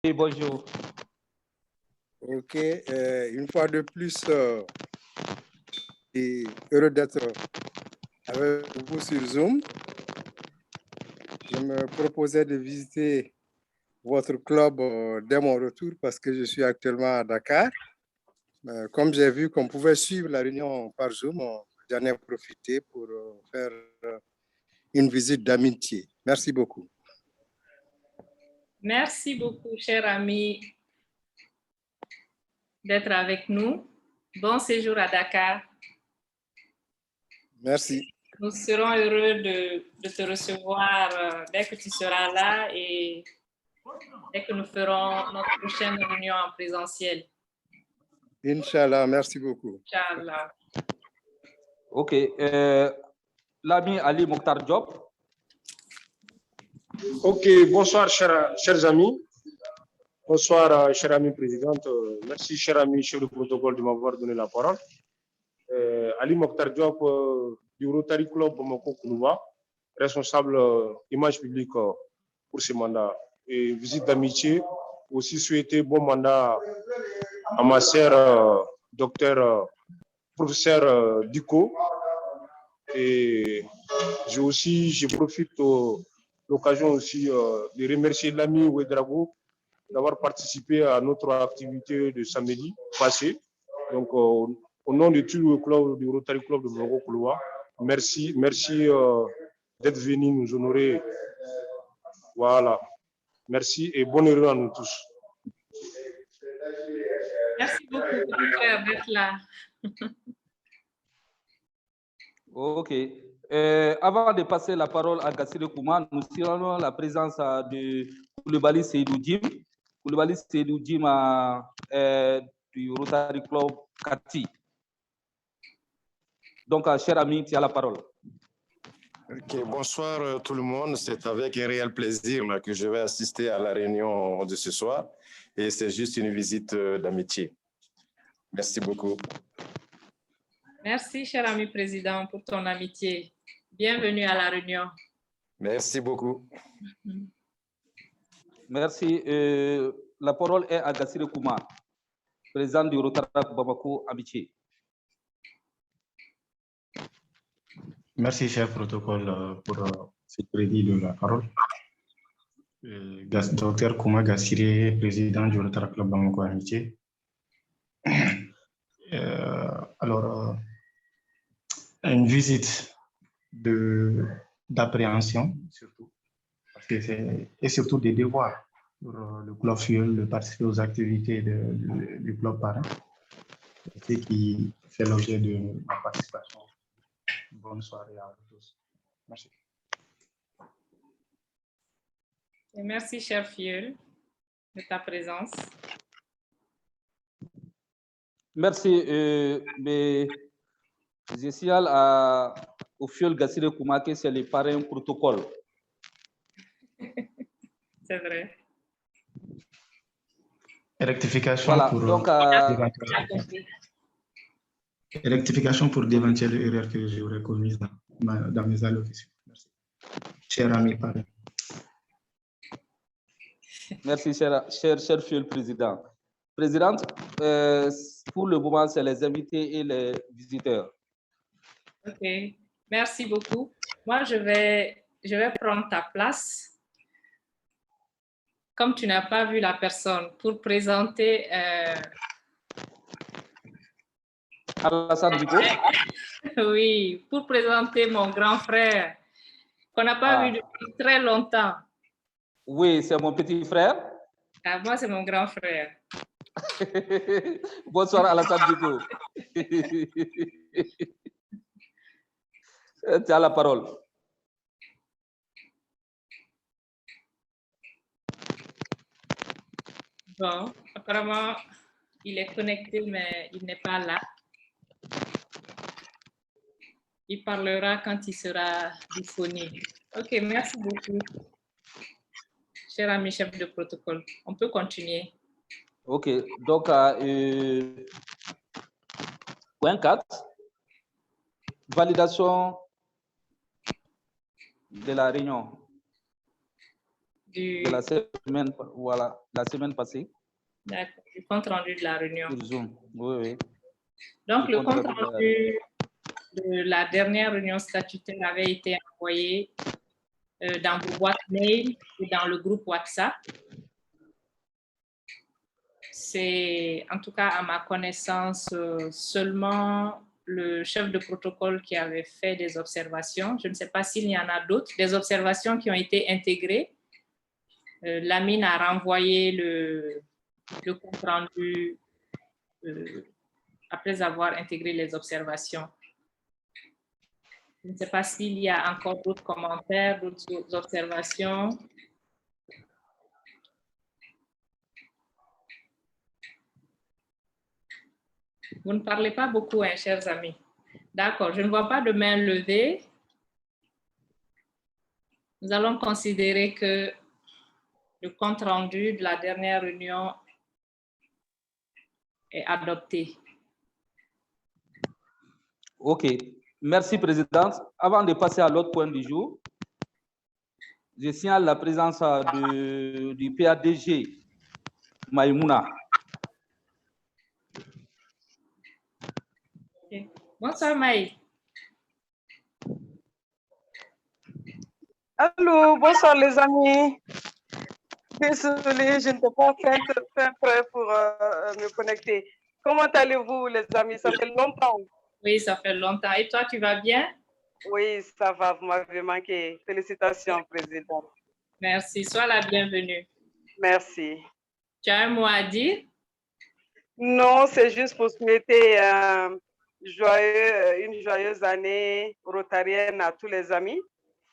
Oui, bonjour. Ok, une fois de plus, et heureux d'être avec vous sur Zoom. Je me proposais de visiter votre club dès mon retour parce que je suis actuellement à Dakar. Comme j'ai vu qu'on pouvait suivre la réunion par Zoom, j'en ai profité pour faire une visite d'amitié. Merci beaucoup. Merci beaucoup, cher ami, d'être avec nous. Bon séjour à Dakar. Merci. Nous serons heureux de te recevoir dès que tu seras là et dès que nous ferons notre prochaine réunion en présentiel. Inch'Allah, merci beaucoup. Inch'Allah. Ok. L'ami Ali Mokhtar Diop. Ok, bonsoir chers amis. Bonsoir chère amie présidente. Merci cher ami chef de protocole de m'avoir donné la parole. Ali Mokhtar Diop du Rotary Club Bamako Koulouba, responsable image publique pour ce mandat et visite d'amitié. Aussi souhaiter bon mandat à ma sœur docteur professeur Diko. Et je profite de l'occasion aussi de remercier l'ami Ouedrago d'avoir participé à notre activité de samedi passé. Donc, au nom de tout le club du Rotary Club de Bamako Kouloua, merci d'être venu nous honorer. Voilà. Merci et bonne heure à nous tous. Merci beaucoup, petit frère, d'être là. Ok. Avant de passer la parole à Gassire Kouma, nous signalons la présence de Koulibaly Seydou Djim. Koulibaly Seydou Djim du Rotary Club Kati. Donc, cher ami, tu as la parole. Ok, bonsoir tout le monde. C'est avec un réel plaisir que je vais assister à la réunion de ce soir. Et c'est juste une visite d'amitié. Merci beaucoup. Merci, cher ami président, pour ton amitié. Bienvenue à la réunion. Merci beaucoup. Merci. La parole est à Gassire Kouma, président du Rotary Bamako Amitié. Merci, cher protocole, pour ce crédit de la parole. Docteur Kouma Gassire, président du Rotary Club Bamako Amitié. Alors, une visite d'appréhension, surtout, et surtout des devoirs pour le club FUEL de participer aux activités du club parrain, ce qui fait l'objet de ma participation. Bonne soirée à vous tous. Merci. Et merci, cher FUEL, de ta présence. Merci. Mais je signale au FUEL Gassire Kouma que c'est le parrain protocole. C'est vrai. Rectification voilà, pour donc, rectification pour d'éventuelles erreurs que j'aurais commises dans mes allocutions. Merci. Cher ami parrain. Merci, cher FUEL président. Présidente, pour le moment, c'est les invités et les visiteurs. Ok, merci beaucoup. Moi, je vais prendre ta place. Comme tu n'as pas vu la personne, pour présenter... Alassane Diko. Oui, pour présenter mon grand frère, qu'on n'a pas vu depuis très longtemps. Oui, c'est mon petit frère. Ah, moi, c'est mon grand frère. Bonsoir, Alassane Diko. Tu as la parole. Bon, apparemment, il est connecté, mais il n'est pas là. Il parlera quand il sera disponible. Ok, merci beaucoup, cher ami chef de protocole. On peut continuer. Ok, donc, point 4, validation de la réunion. de la semaine, voilà, la semaine passée. D'accord, du compte rendu de la réunion. Sur Zoom, oui, oui. Donc, Du le compte compte rendu de la rendu de la dernière réunion statutaire avait été envoyé dans vos boîtes mail et dans le groupe WhatsApp. C'est, en tout cas, à ma connaissance, seulement le chef de protocole qui avait fait des observations. Je ne sais pas s'il y en a d'autres, des observations qui ont été intégrées. Lamine a renvoyé le compte rendu après avoir intégré les observations. Je ne sais pas s'il y a encore d'autres commentaires, d'autres observations. Vous ne parlez pas beaucoup, hein, chers amis. D'accord, je ne vois pas de main levée. Nous allons considérer que le compte rendu de la dernière réunion est adopté. OK. Merci, Présidente. Avant de passer à l'autre point du jour, je signale la présence du PADG, Maïmouna. Okay. Bonsoir, Maï. Allô, bonsoir les amis. Désolée, je n'étais pas fin prêt pour me connecter. Comment allez-vous les amis? Ça fait longtemps. Oui, ça fait longtemps. Et toi, tu vas bien? Oui, ça va, vous m'avez manqué. Félicitations, Président. Merci, sois la bienvenue. Merci. Tu as un mot à dire? Non, c'est juste pour souhaiter une joyeuse année rotarienne à tous les amis.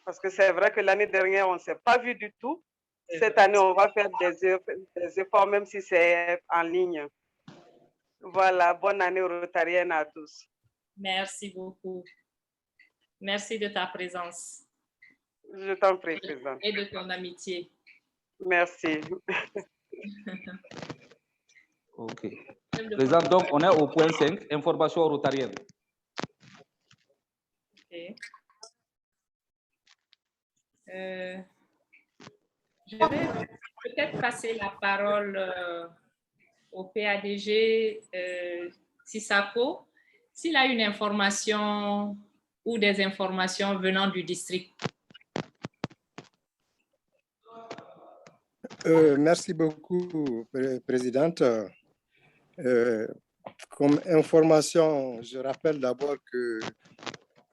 Parce que c'est vrai que l'année dernière, on ne s'est pas vu du tout. Cette année, on va faire des efforts, même si c'est en ligne. Voilà, bonne année rotarienne à tous. Merci beaucoup. Merci de ta présence. Je t'en prie, Président. Et de ton amitié. Merci. OK. Président, donc on est au point 5, information rotarienne. OK. Je vais peut-être passer la parole au PADG Sissako, s'il a une information ou des informations venant du district. Merci beaucoup, Présidente. Comme information, je rappelle d'abord que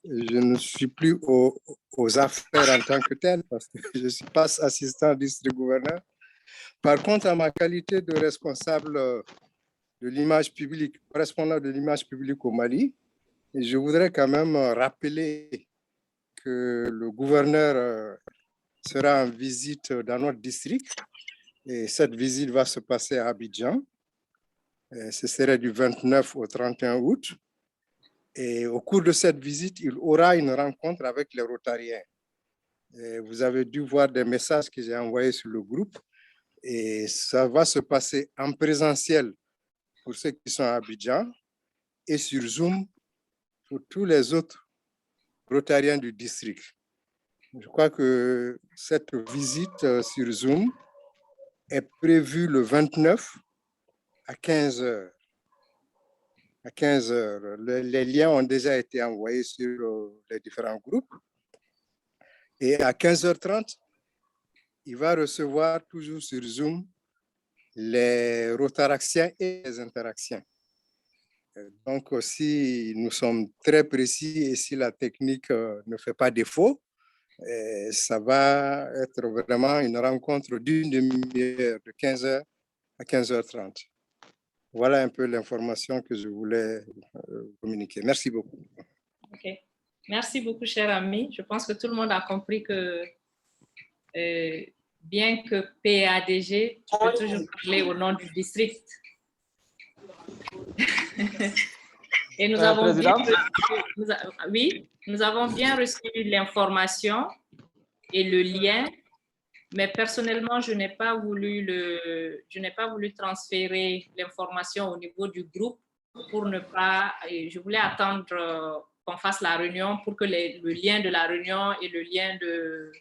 je ne suis plus aux affaires en tant que tel parce que je suis pas assistant district gouverneur. Par contre, à ma qualité de responsable de l'image publique, correspondant de l'image publique au Mali, je voudrais quand même rappeler que le gouverneur sera en visite dans notre district et cette visite va se passer à Abidjan. Ce serait du 29 au 31 août. Et au cours de cette visite, il aura une rencontre avec les Rotariens. Et vous avez dû voir des messages que j'ai envoyés sur le groupe. Et ça va se passer en présentiel pour ceux qui sont à Abidjan et sur Zoom pour tous les autres Rotariens du district. Je crois que cette visite sur Zoom est prévue le 29 à 15 h. À 15 h. Les liens ont déjà été envoyés sur les différents groupes. Et à 15h30, il va recevoir toujours sur Zoom les Rotaraxiens et les Interaxiens. Donc aussi, nous sommes très précis et si la technique ne fait pas défaut, ça va être vraiment une rencontre d'une demi-heure, de 15 h à 15h30. Voilà un peu l'information que je voulais communiquer. Merci beaucoup. OK. Merci beaucoup, cher ami. Je pense que tout le monde a compris que bien que PADG, tu peux toujours parler au nom du district. Et nous avons nous avons bien reçu l'information et le lien, mais personnellement, je n'ai pas voulu transférer l'information au niveau du groupe pour ne pas. Je voulais attendre qu'on fasse la réunion pour que le lien de la réunion et le lien de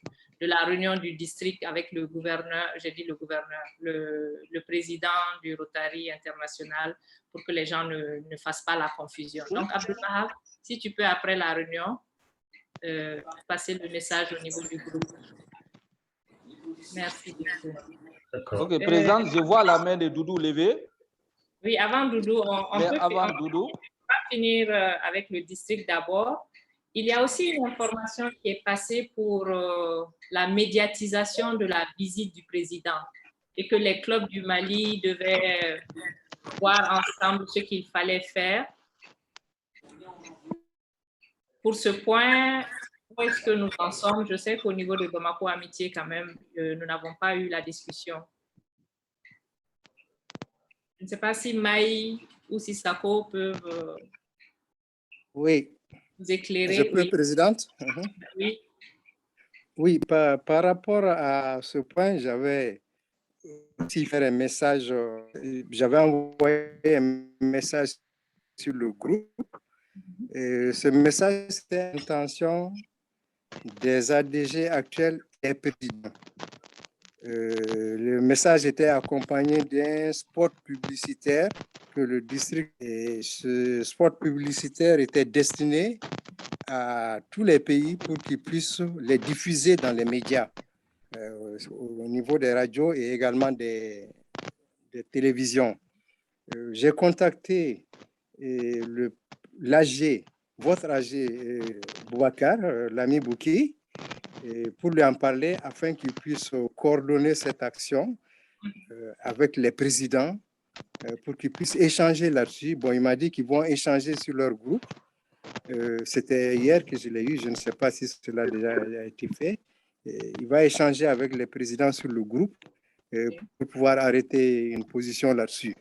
de la réunion du district avec le gouverneur, j'ai dit le gouverneur, le président du Rotary international, pour que les gens ne fassent pas la confusion. Donc, Abdelwahab, si tu peux, après la réunion, passer le message au niveau du groupe. Merci beaucoup. Ok, Présidente, je vois la main de Doudou levée. Oui, avant Doudou, on va finir avec le district d'abord. Il y a aussi une information qui est passée pour la médiatisation de la visite du président et que les clubs du Mali devaient voir ensemble ce qu'il fallait faire. Pour ce point, où est-ce que nous en sommes? Je sais qu'au niveau de Bamako Amitié, quand même, nous n'avons pas eu la discussion. Je ne sais pas si Maï ou si Sako peuvent oui. vous éclairer. Je peux, oui. Présidente? Oui. Oui, par rapport à ce point, j'avais aussi fait un message, j'avais envoyé un message sur le groupe. Et ce message, c'était l'intention des ADG actuels et présidents. Le message était accompagné d'un spot publicitaire que le district, et ce spot publicitaire était destiné à tous les pays pour qu'ils puissent les diffuser dans les médias, au niveau des radios et également des télévisions. J'ai contacté l'AG, votre AG, Boubacar, l'ami Bouki, pour lui en parler afin qu'il puisse coordonner cette action avec les présidents pour qu'ils puissent échanger là-dessus. Bon, il m'a dit qu'ils vont échanger sur leur groupe. C'était hier que je l'ai eu, je ne sais pas si cela a déjà été fait. Il va échanger avec les présidents sur le groupe pour pouvoir arrêter une position là-dessus.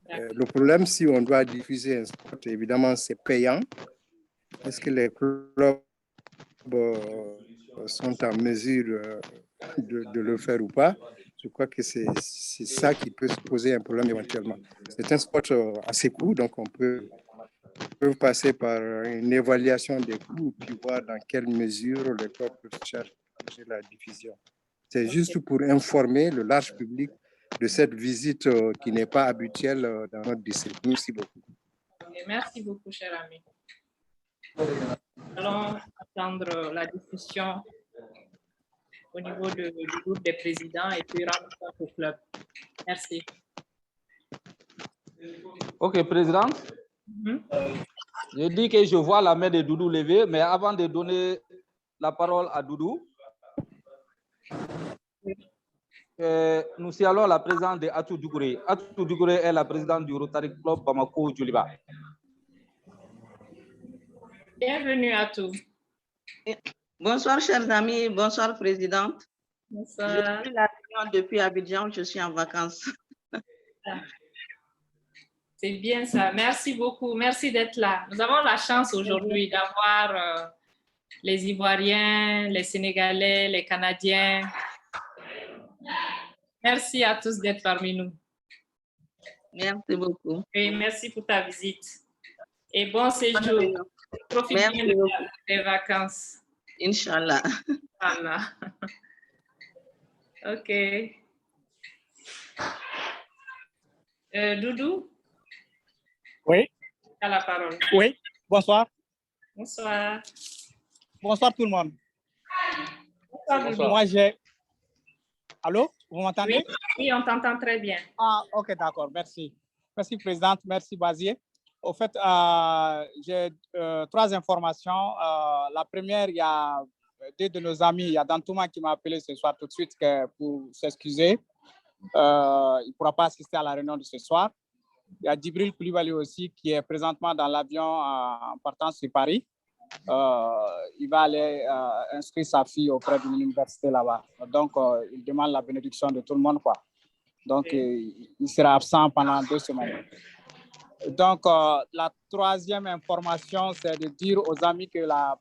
Le problème, si on doit diffuser un spot, évidemment, c'est payant. Est-ce que les clubs sont en mesure de le faire ou pas? Je crois que c'est ça qui peut se poser un problème éventuellement. C'est un spot assez court, donc on peut passer par une évaluation des coûts puis voir dans quelle mesure les clubs peuvent chercher la diffusion. C'est juste pour informer le large public de cette visite qui n'est pas habituelle dans notre district. Merci beaucoup. Merci beaucoup, cher ami. Allons attendre la discussion au niveau du groupe des présidents et puis rendre compte au club. Merci. Ok, Présidente. Je dis que je vois la main de Doudou levée, mais avant de donner la parole à Doudou, nous saluons la présence de Atou Dougouré. Atou Dougouré est la présidente du Rotary Club Bamako Djoliba. Bienvenue Atou. Bonsoir chers amis, bonsoir présidente. Bonsoir. Je suis la réunion depuis Abidjan, je suis en vacances. C'est bien ça, merci beaucoup, merci d'être là. Nous avons la chance aujourd'hui d'avoir les Ivoiriens, les Sénégalais, les Canadiens. Merci à tous d'être parmi nous. Merci beaucoup. Et merci pour ta visite. Et bon séjour. Profite bien des vacances. Inch'Allah. Inch'Allah. OK. Doudou? Oui. Tu as la parole. Oui, bonsoir. Bonsoir. Bonsoir tout le monde. Bonsoir, Doudou. Moi, j'ai... Allô, vous m'entendez? Oui, oui, on t'entend très bien. Ah, ok, d'accord, merci. Merci, Présidente, merci, Bazier. Au fait, j'ai 3 informations. La première, il y a 2 de nos amis, il y a Dantouma qui m'a appelé ce soir tout de suite pour s'excuser. Il ne pourra pas assister à la réunion de ce soir. Il y a Djibril Koulibaly aussi qui est présentement dans l'avion en partant sur Paris. Il va aller inscrire sa fille auprès d'une université là-bas. Donc, il demande la bénédiction de tout le monde, quoi. Donc, il sera absent pendant 2 semaines. Donc, la 3e information, c'est de dire aux amis que la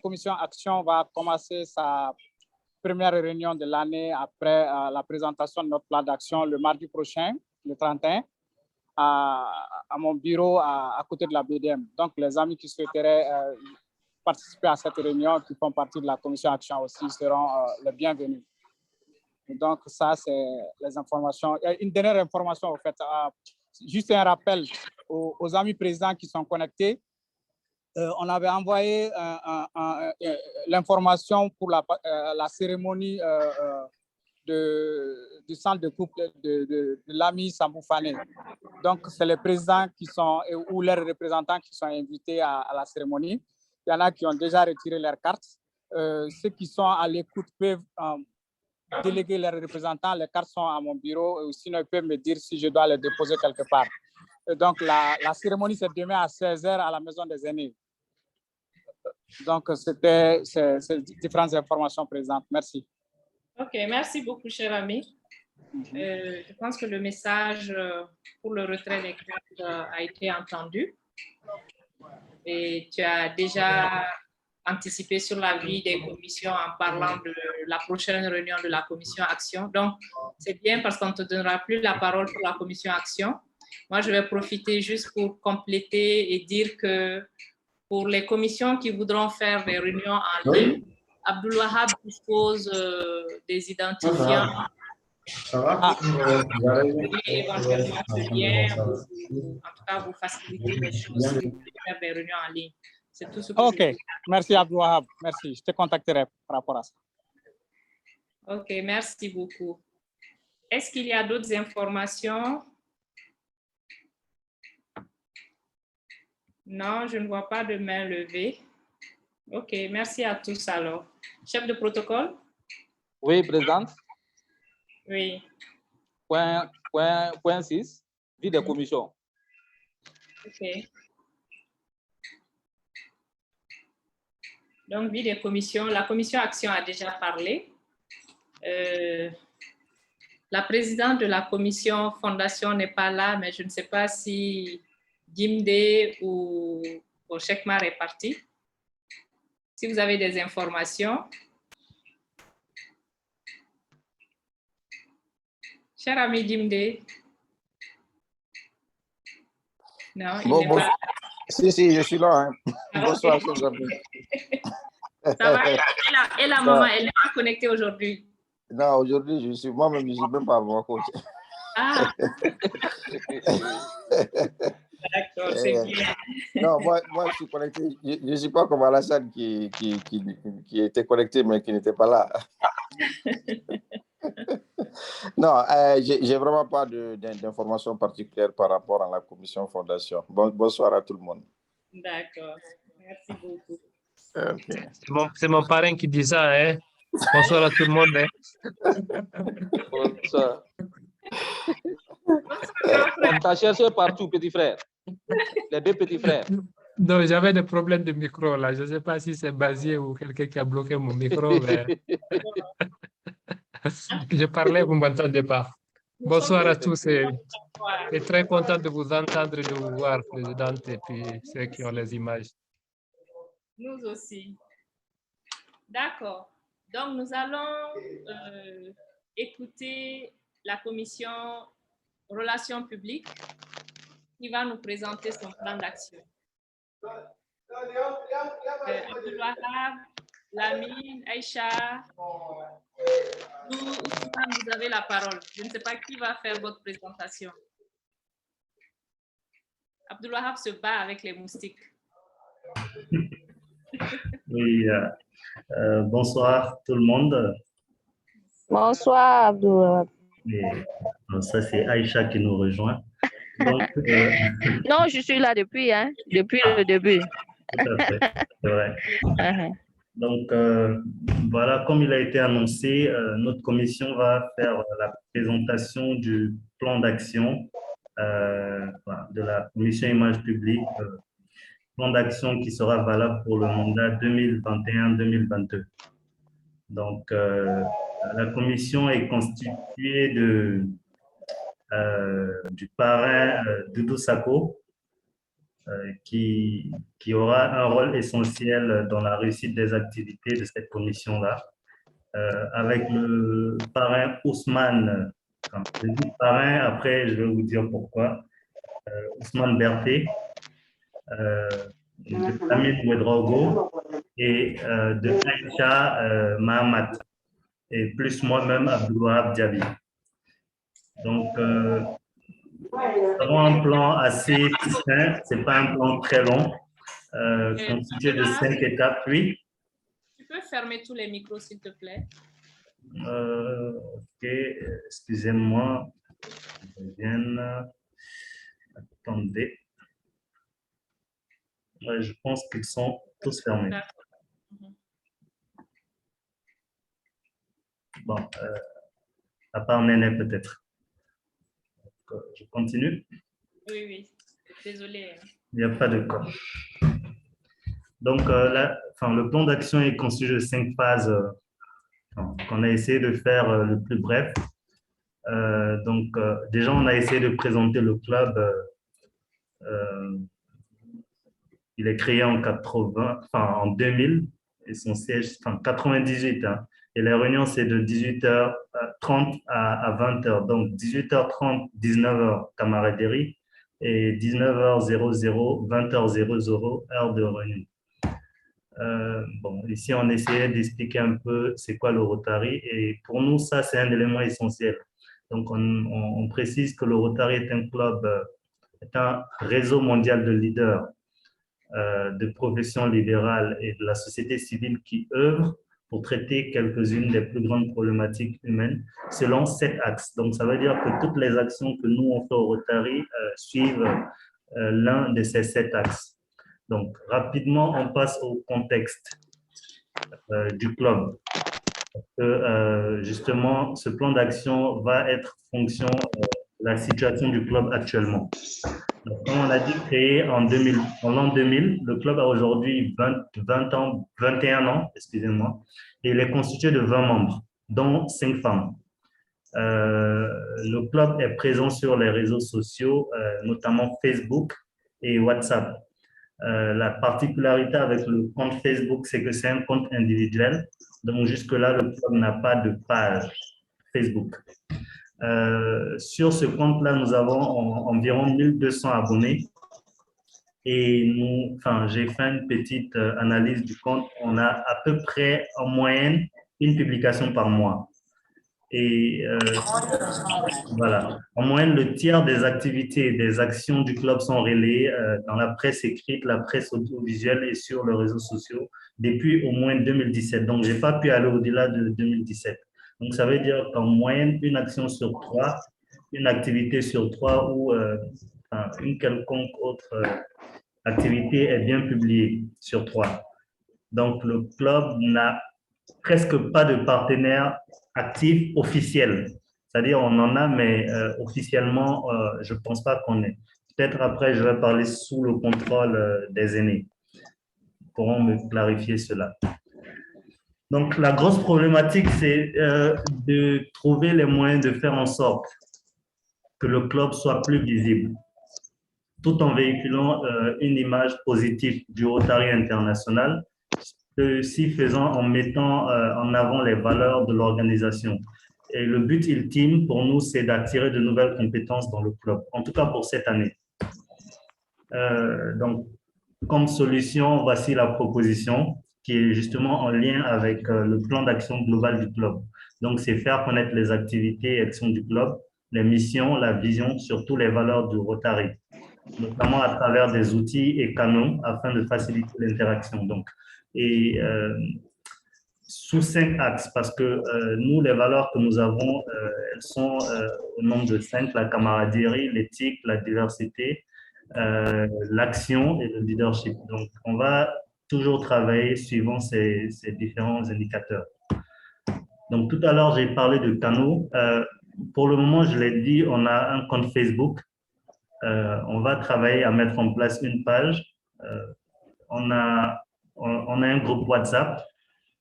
commission Action va commencer sa première réunion de l'année après la présentation de notre plan d'action le mardi prochain, le 31, à mon bureau à côté de la BDM. Donc, les amis qui souhaiteraient participer à cette réunion, qui font partie de la commission action aussi, seront les bienvenus. Donc, ça, c'est les informations. Une dernière information, en fait, juste un rappel aux amis présidents qui sont connectés. On avait envoyé l'information pour la cérémonie du centre de couple de l'ami Sambou Fane. Donc, c'est les présidents qui sont, ou leurs représentants qui sont invités à la cérémonie. Il y en a qui ont déjà retiré leurs cartes. Ceux qui sont à l'écoute peuvent déléguer leurs représentants. Les cartes sont à mon bureau. Sinon, ils peuvent me dire si je dois les déposer quelque part. Donc, la cérémonie, c'est demain à 16h à la Maison des Aînés. Donc, c'était ces différentes informations présentes. Merci. OK, merci beaucoup, cher ami. Je pense que le message pour le retrait des cartes a été entendu. Et tu as déjà anticipé sur la vie des commissions en parlant de la prochaine réunion de la commission Action. Donc, c'est bien parce qu'on ne te donnera plus la parole pour la commission Action. Moi, je vais profiter juste pour compléter et dire que pour les commissions qui voudront faire des réunions en ligne, Abdul Wahab dispose des identifiants. Ça va? Et éventuellement ce lien, en tout cas, vous faciliter les choses si vous voulez faire des réunions en ligne. C'est tout ce que OK, merci Abdul Wahab. Merci, je te contacterai par rapport à ça. OK, merci beaucoup. Est-ce qu'il y a d'autres informations? Non, je ne vois pas de main levée. OK, merci à tous alors. Chef de protocole? Oui, présidente. Oui. Point 6, vie des commissions. OK. Donc, vie des commissions. La commission Action a déjà parlé. La présidente de la commission Fondation n'est pas là, mais je ne sais pas si Gimde ou Chekmar est parti. Si vous avez des informations. Cher ami Gimde. Non, il n'est pas là. Si, je suis là. Hein. Bonsoir, chers amis. Ça va, et la maman, elle n'est pas connectée aujourd'hui? Non, aujourd'hui, moi-même, je ne suis même pas à mon compte. Ah! D'accord, c'est bien. Non, moi, je suis connecté. Je ne suis pas comme Alassane qui était connecté, mais qui n'était pas là. Non, j'ai vraiment pas d'informations particulières par rapport à la commission fondation. Bonsoir à tout le monde. D'accord, merci beaucoup. Okay. C'est mon parrain qui dit ça, hein? Bonsoir à tout le monde. Hein? Bonsoir. On t'a cherché partout, petit frère. Les deux petits frères. Non, j'avais des problèmes de micro là. Je ne sais pas si c'est Basier ou quelqu'un qui a bloqué mon micro. Mais... je parlais, vous ne m'entendez pas. Bonsoir à tous et très content de vous entendre et de vous voir, présidente, et puis ceux qui ont les images. Nous aussi. D'accord. Donc, nous allons écouter la commission Relations publiques qui va nous présenter son plan d'action. Abdul Wahab, Lamine, Aïcha, vous avez la parole. Je ne sais pas qui va faire votre présentation. Abdul Wahab se bat avec les moustiques. Oui, bonsoir tout le monde. Bonsoir Abdul Wahab. Ça, c'est Aïcha qui nous rejoint. Donc, non, je suis là depuis le début. Tout à fait, c'est vrai. Donc, voilà, comme il a été annoncé, notre commission va faire la présentation du plan d'action de la commission image publique, plan d'action qui sera valable pour le mandat 2021-2022. Donc, la commission est constituée du parrain Doudou Sako, qui aura un rôle essentiel dans la réussite des activités de cette commission-là, avec le parrain Ousmane. Quand je dis parrain, après je vais vous dire pourquoi. Ousmane Berté, de Lamine Ouedraogo et de Aïcha Mahamat, et plus moi-même, Abdoulouab Diaby. Donc, nous avons un plan assez succinct, ce n'est pas un plan très long, constitué de 5 étapes. Oui. Tu peux fermer tous les micros, s'il te plaît? Ok, excusez-moi. Attendez. Ouais, je pense qu'ils sont tous fermés. Bon, à part Néné peut-être. Je continue. Oui, oui. Désolée. Il n'y a pas de cas. Donc, le plan d'action est constitué de 5 phases qu'on a essayé de faire le plus bref. Déjà, on a essayé de présenter le club. Il est créé en 2000 et son siège, 98. Hein, et les réunions, c'est de 18h30 à 20h. Donc, 18h30, 19h, camaraderie. Et 19h00, 20h00, heure de réunion. Ici, on essayait d'expliquer un peu c'est quoi le Rotary. Et pour nous, ça, c'est un élément essentiel. Donc, on précise que le Rotary est un club, est un réseau mondial de leaders de professions libérales et de la société civile qui œuvrent pour traiter quelques-unes des plus grandes problématiques humaines selon 7 axes. Donc, ça veut dire que toutes les actions que nous, on fait au Rotary suivent l'un de ces 7 axes. Donc, rapidement, on passe au contexte du club. Justement, ce plan d'action va être fonction de la situation du club actuellement. Donc, comme on a dit, créé en l'an 2000, le club a aujourd'hui 21 ans, excusez-moi, et il est constitué de 20 membres, dont 5 femmes. Le club est présent sur les réseaux sociaux, notamment Facebook et WhatsApp. La particularité avec le compte Facebook, c'est que c'est un compte individuel. Donc, jusque-là, le club n'a pas de page Facebook. Sur ce compte-là, nous avons environ 1200 abonnés. Et j'ai fait une petite analyse du compte. On a à peu près, en moyenne, une publication par mois. Et voilà. En moyenne, le tiers des activités et des actions du club sont relayées dans la presse écrite, la presse audiovisuelle et sur les réseaux sociaux depuis au moins 2017. Donc, je n'ai pas pu aller au-delà de 2017. Donc, ça veut dire qu'en moyenne, une action sur 3, une activité sur 3 ou une quelconque autre activité est bien publiée sur 3. Donc, le club n'a presque pas de partenaires actifs officiels. C'est-à-dire, on en a, mais officiellement, je ne pense pas qu'on ait. Peut-être après, je vais parler sous le contrôle des aînés. Ils pourront me clarifier cela. Donc, la grosse problématique, c'est de trouver les moyens de faire en sorte que le club soit plus visible, tout en véhiculant une image positive du Rotary International, ceci faisant en mettant en avant les valeurs de l'organisation. Et le but ultime pour nous, c'est d'attirer de nouvelles compétences dans le club, en tout cas pour cette année. Donc, comme solution, voici la proposition qui est justement en lien avec le plan d'action global du club. Donc, c'est faire connaître les activités et actions du club, les missions, la vision, surtout les valeurs du Rotary, notamment à travers des outils et canaux afin de faciliter l'interaction. Donc, et sous 5 axes, parce que nous, les valeurs que nous avons, elles sont au nombre de 5, la camaraderie, l'éthique, la diversité, l'action et le leadership. Donc, on va toujours travailler suivant ces différents indicateurs. Donc, tout à l'heure, j'ai parlé de canaux. Pour le moment, je l'ai dit, on a un compte Facebook. On va travailler à mettre en place une page. On a un groupe WhatsApp.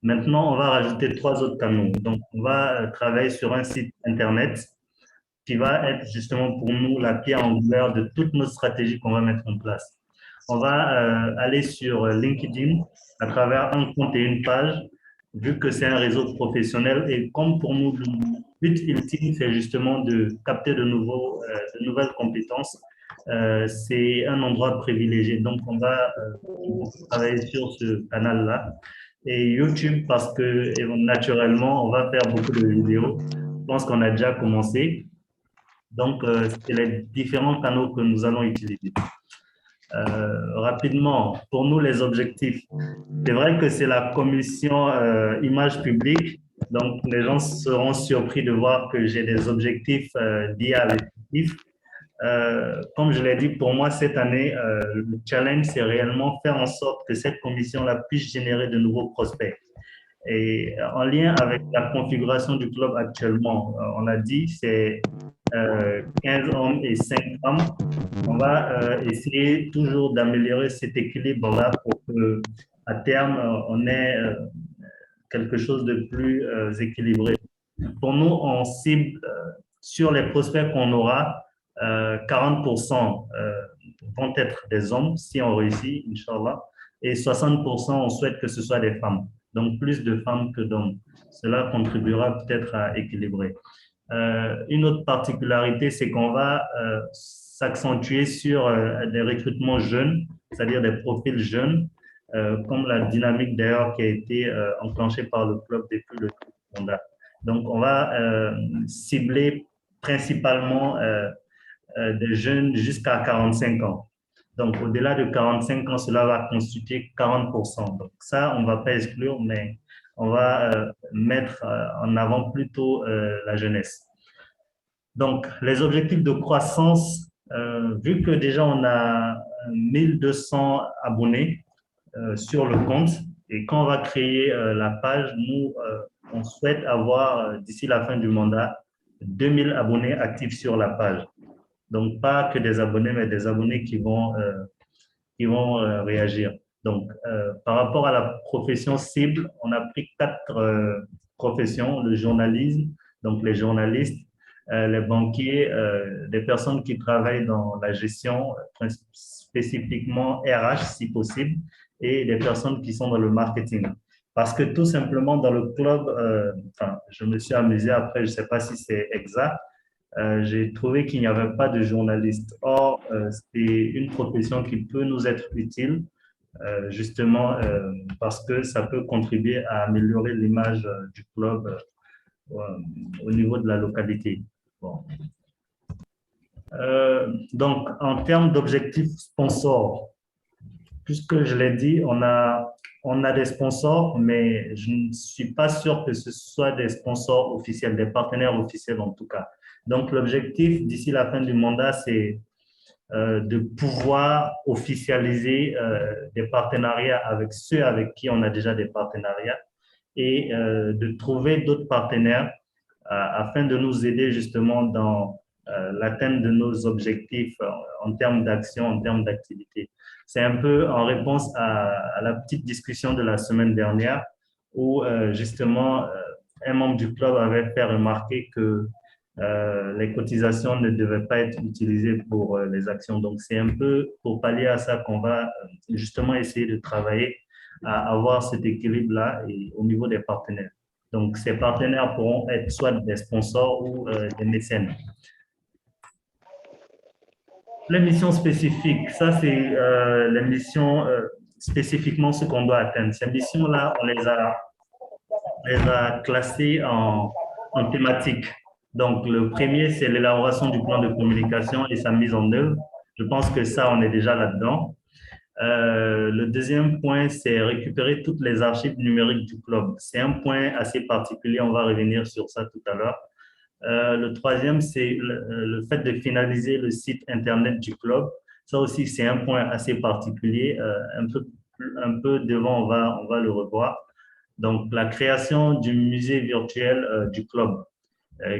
Maintenant, on va rajouter 3 autres canaux. Donc, on va travailler sur un site Internet qui va être justement pour nous la pierre angulaire de toute notre stratégie qu'on va mettre en place. On va aller sur LinkedIn à travers un compte et une page, vu que c'est un réseau professionnel. Et comme pour nous, le but ultime, c'est justement de capter de nouvelles compétences c'est un endroit privilégié. Donc, on va travailler sur ce canal-là. Et YouTube, parce que naturellement, on va faire beaucoup de vidéos. Je pense qu'on a déjà commencé. Donc, c'est les différents canaux que nous allons utiliser. Rapidement, pour nous, les objectifs. C'est vrai que c'est la commission image publique. Donc, les gens seront surpris de voir que j'ai des objectifs liés à l'effectif. Comme je l'ai dit, pour moi, cette année, le challenge, c'est réellement faire en sorte que cette commission-là puisse générer de nouveaux prospects. Et en lien avec la configuration du club actuellement, on a dit c'est 15 hommes et 5 femmes. On va essayer toujours d'améliorer cet équilibre-là pour qu'à terme, on ait quelque chose de plus équilibré. Pour nous, on cible sur les prospects qu'on aura, 40% vont être des hommes, si on réussit, Inch'Allah, et 60%, on souhaite que ce soit des femmes. Donc, plus de femmes que d'hommes. Cela contribuera peut-être à équilibrer. Une autre particularité, c'est qu'on va s'accentuer sur des recrutements jeunes, c'est-à-dire des profils jeunes, comme la dynamique d'ailleurs qui a été enclenchée par le club depuis le mandat. Donc, on va cibler principalement des jeunes jusqu'à 45 ans. Donc, au-delà de 45 ans, cela va constituer 40%. Donc, ça, on ne va pas exclure, mais on va mettre en avant plutôt la jeunesse. Donc, les objectifs de croissance, vu que déjà on a 1200 abonnés sur le compte, et quand on va créer la page, nous, on souhaite avoir, d'ici la fin du mandat, 2000 abonnés actifs sur la page. Donc, pas que des abonnés, mais des abonnés qui vont réagir. Donc, par rapport à la profession cible, on a pris 4 professions, le journalisme, donc les journalistes, les banquiers, des personnes qui travaillent dans la gestion, spécifiquement RH si possible, et des personnes qui sont dans le marketing. Parce que tout simplement dans le club, je me suis amusé après, je ne sais pas si c'est exact, j'ai trouvé qu'il n'y avait pas de journaliste. Or, c'est une profession qui peut nous être utile, justement parce que ça peut contribuer à améliorer l'image du club au niveau de la localité. Bon. Donc, en termes d'objectifs sponsors, puisque je l'ai dit, on a des sponsors, mais je ne suis pas sûr que ce soit des sponsors officiels, des partenaires officiels en tout cas. Donc, l'objectif d'ici la fin du mandat, c'est de pouvoir officialiser des partenariats avec ceux avec qui on a déjà des partenariats et de trouver d'autres partenaires afin de nous aider justement dans l'atteinte de nos objectifs en termes d'action, en termes d'activité. C'est un peu en réponse à la petite discussion de la semaine dernière où justement un membre du club avait fait remarquer que les cotisations ne devaient pas être utilisées pour les actions. Donc, c'est un peu pour pallier à ça qu'on va justement essayer de travailler à avoir cet équilibre-là au niveau des partenaires. Donc, ces partenaires pourront être soit des sponsors ou des mécènes. Les missions spécifiques, ça c'est les missions spécifiquement ce qu'on doit atteindre. Ces missions-là, on les a classées en thématiques. Donc, le premier, c'est l'élaboration du plan de communication et sa mise en œuvre. Je pense que ça, on est déjà là-dedans. Le deuxième point, c'est récupérer toutes les archives numériques du club. C'est un point assez particulier, on va revenir sur ça tout à l'heure. Le troisième, c'est le fait de finaliser le site Internet du club. Ça aussi, c'est un point assez particulier. Un peu devant, on va le revoir. Donc, la création du musée virtuel du club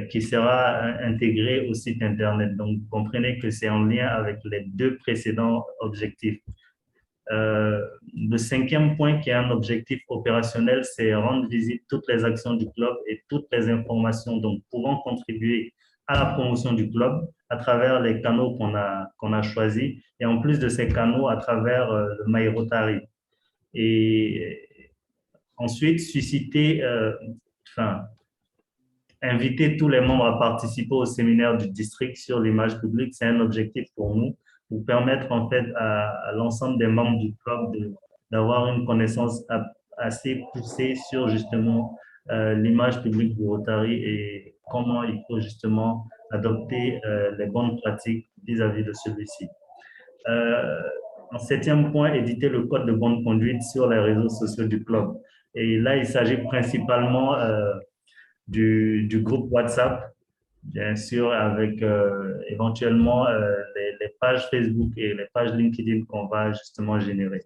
qui sera intégré au site Internet. Donc, vous comprenez que c'est en lien avec les 2 précédents objectifs. Le 5e point, qui est un objectif opérationnel, c'est rendre visible toutes les actions du club et toutes les informations donc, pouvant contribuer à la promotion du club à travers les canaux qu'on a choisis et en plus de ces canaux à travers le My Rotary. Et ensuite, inviter tous les membres à participer au séminaire du district sur l'image publique, c'est un objectif pour nous. pour permettre en fait à l'ensemble des membres du club d'avoir une connaissance assez poussée sur justement l'image publique du Rotary et comment il faut justement adopter les bonnes pratiques vis-à-vis de celui-ci. En 7e point, éditer le code de bonne conduite sur les réseaux sociaux du club. Et là, il s'agit principalement du groupe WhatsApp, bien sûr, avec éventuellement les pages Facebook et les pages LinkedIn qu'on va justement générer.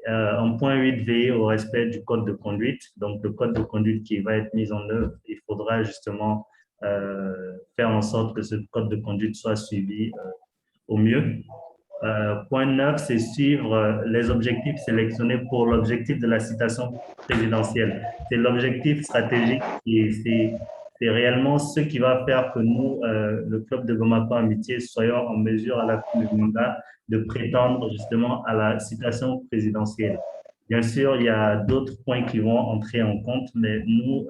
En point 8, veiller au respect du code de conduite. Donc, le code de conduite qui va être mis en œuvre, il faudra justement faire en sorte que ce code de conduite soit suivi au mieux. Point 9, c'est suivre les objectifs sélectionnés pour l'objectif de la citation présidentielle. C'est l'objectif stratégique et c'est réellement ce qui va faire que nous, le club de Bamako Amitié, soyons en mesure à la fin du mandat de prétendre justement à la citation présidentielle. Bien sûr, il y a d'autres points qui vont entrer en compte, mais nous,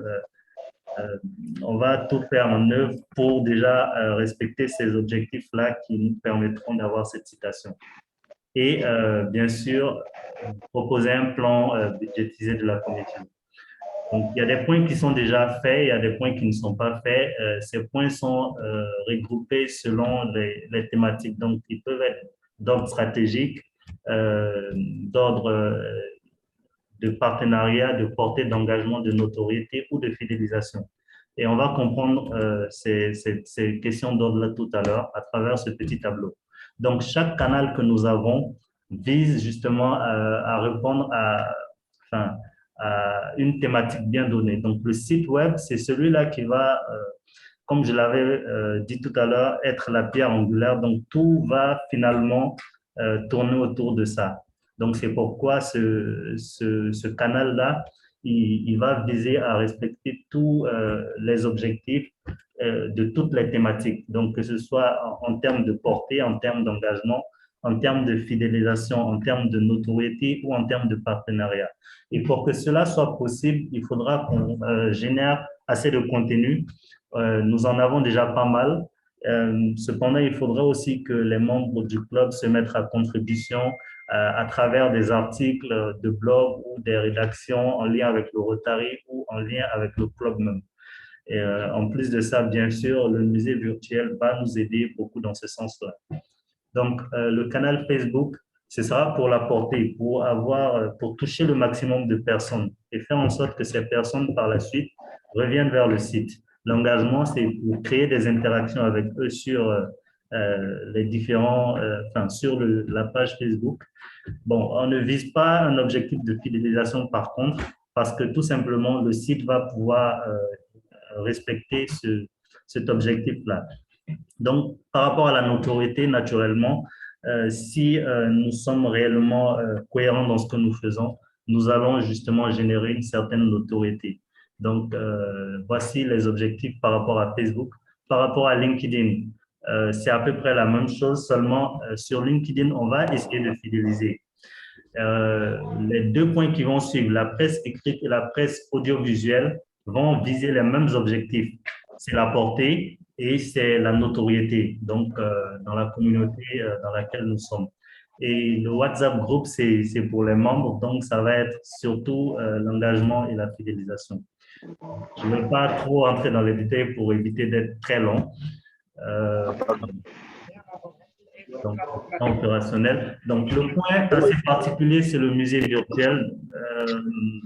on va tout faire en œuvre pour déjà respecter ces objectifs-là qui nous permettront d'avoir cette citation. Et bien sûr, proposer un plan budgétisé de la commission. Donc, il y a des points qui sont déjà faits, il y a des points qui ne sont pas faits. Ces points sont regroupés selon les thématiques. Donc, ils peuvent être d'ordre stratégique, d'ordre de partenariat, de portée d'engagement, de notoriété ou de fidélisation. Et on va comprendre ces questions d'ordre-là tout à l'heure à travers ce petit tableau. Donc, chaque canal que nous avons vise justement à répondre à une thématique bien donnée. Donc, le site web, c'est celui-là qui va, comme je l'avais dit tout à l'heure, être la pierre angulaire. Donc, tout va finalement tourner autour de ça. Donc, c'est pourquoi ce canal-là, il va viser à respecter tous les objectifs de toutes les thématiques. Donc, que ce soit en termes de portée, en termes d'engagement, en termes de fidélisation, en termes de notoriété ou en termes de partenariat. Et pour que cela soit possible, il faudra qu'on génère assez de contenu. Nous en avons déjà pas mal. Cependant, il faudra aussi que les membres du club se mettent à contribution à travers des articles de blog ou des rédactions en lien avec le Rotary ou en lien avec le club même. Et en plus de ça, bien sûr, le musée virtuel va nous aider beaucoup dans ce sens-là. Donc, le canal Facebook, ce sera pour la portée, pour toucher le maximum de personnes et faire en sorte que ces personnes, par la suite, reviennent vers le site. L'engagement, c'est pour créer des interactions avec eux sur les différents, sur la page Facebook. Bon, on ne vise pas un objectif de fidélisation par contre, parce que tout simplement, le site va pouvoir respecter cet objectif-là. Donc, par rapport à la notoriété, naturellement, si nous sommes réellement cohérents dans ce que nous faisons, nous allons justement générer une certaine notoriété. Donc, voici les objectifs par rapport à Facebook. Par rapport à LinkedIn, c'est à peu près la même chose, seulement sur LinkedIn, on va essayer de fidéliser. Les deux points qui vont suivre, la presse écrite et la presse audiovisuelle, vont viser les mêmes objectifs. C'est la portée et c'est la notoriété, donc dans la communauté dans laquelle nous sommes. Et le WhatsApp Group, c'est pour les membres, donc ça va être surtout l'engagement et la fidélisation. Je ne vais pas trop entrer dans les détails pour éviter d'être très long. Donc, opérationnel. Donc, le point assez particulier, c'est le musée virtuel.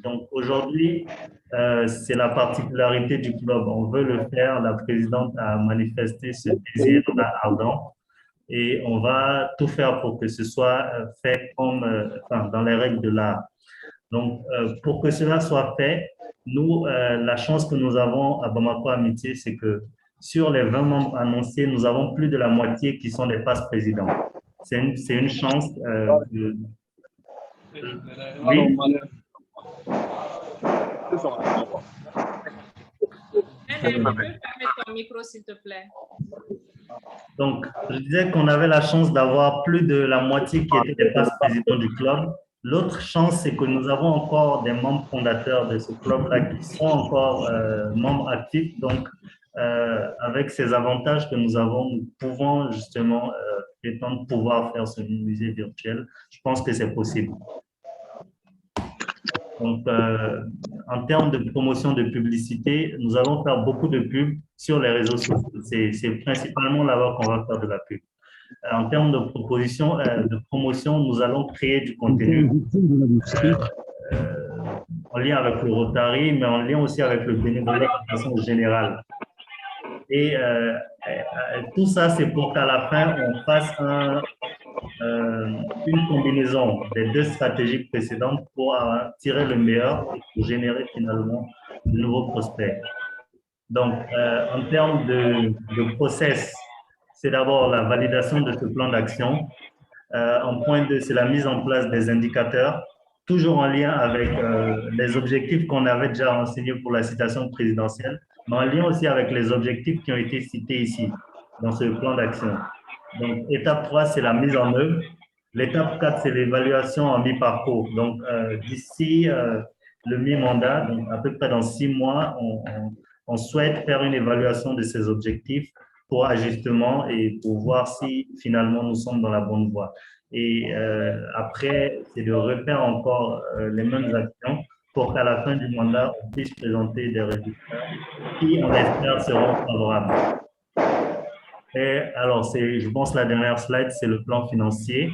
Donc, aujourd'hui, c'est la particularité du club. On veut le faire. La présidente a manifesté ce désir ardent et on va tout faire pour que ce soit fait comme, dans les règles de l'art. Donc, pour que cela soit fait, nous, la chance que nous avons à Bamako Amitié, c'est que sur les 20 membres annoncés, nous avons plus de la moitié qui sont des passes-présidents. C'est une chance. Oui. Tu peux fermer ton micro, s'il te plaît. Donc, je disais qu'on avait la chance d'avoir plus de la moitié qui étaient des passes-présidents du club. L'autre chance, c'est que nous avons encore des membres fondateurs de ce club-là qui sont encore membres actifs. Donc, avec ces avantages que nous avons, nous pouvons justement prétendre pouvoir faire ce musée virtuel. Je pense que c'est possible. Donc, en termes de promotion de publicité, nous allons faire beaucoup de pubs sur les réseaux sociaux. C'est principalement là-bas qu'on va faire de la pub. En termes de promotion, nous allons créer du contenu en lien avec le Rotary, mais en lien aussi avec le bénévolat de façon générale. Et tout ça, c'est pour qu'à la fin, on fasse une combinaison des deux stratégies précédentes pour tirer le meilleur et pour générer finalement de nouveaux prospects. Donc, en termes de process, c'est d'abord la validation de ce plan d'action. En point 2, c'est la mise en place des indicateurs, toujours en lien avec les objectifs qu'on avait déjà renseignés pour la citation présidentielle, mais en lien aussi avec les objectifs qui ont été cités ici, dans ce plan d'action. Donc, étape 3, c'est la mise en œuvre. L'étape 4, c'est l'évaluation en mi-parcours. Donc, d'ici le mi-mandat, donc à peu près dans 6 mois, on souhaite faire une évaluation de ces objectifs pour ajustement et pour voir si finalement nous sommes dans la bonne voie. Et après, c'est de refaire encore les mêmes actions pour qu'à la fin du mandat, on puisse présenter des résultats qui, on espère, seront favorables. Et alors, je pense la dernière slide, c'est le plan financier.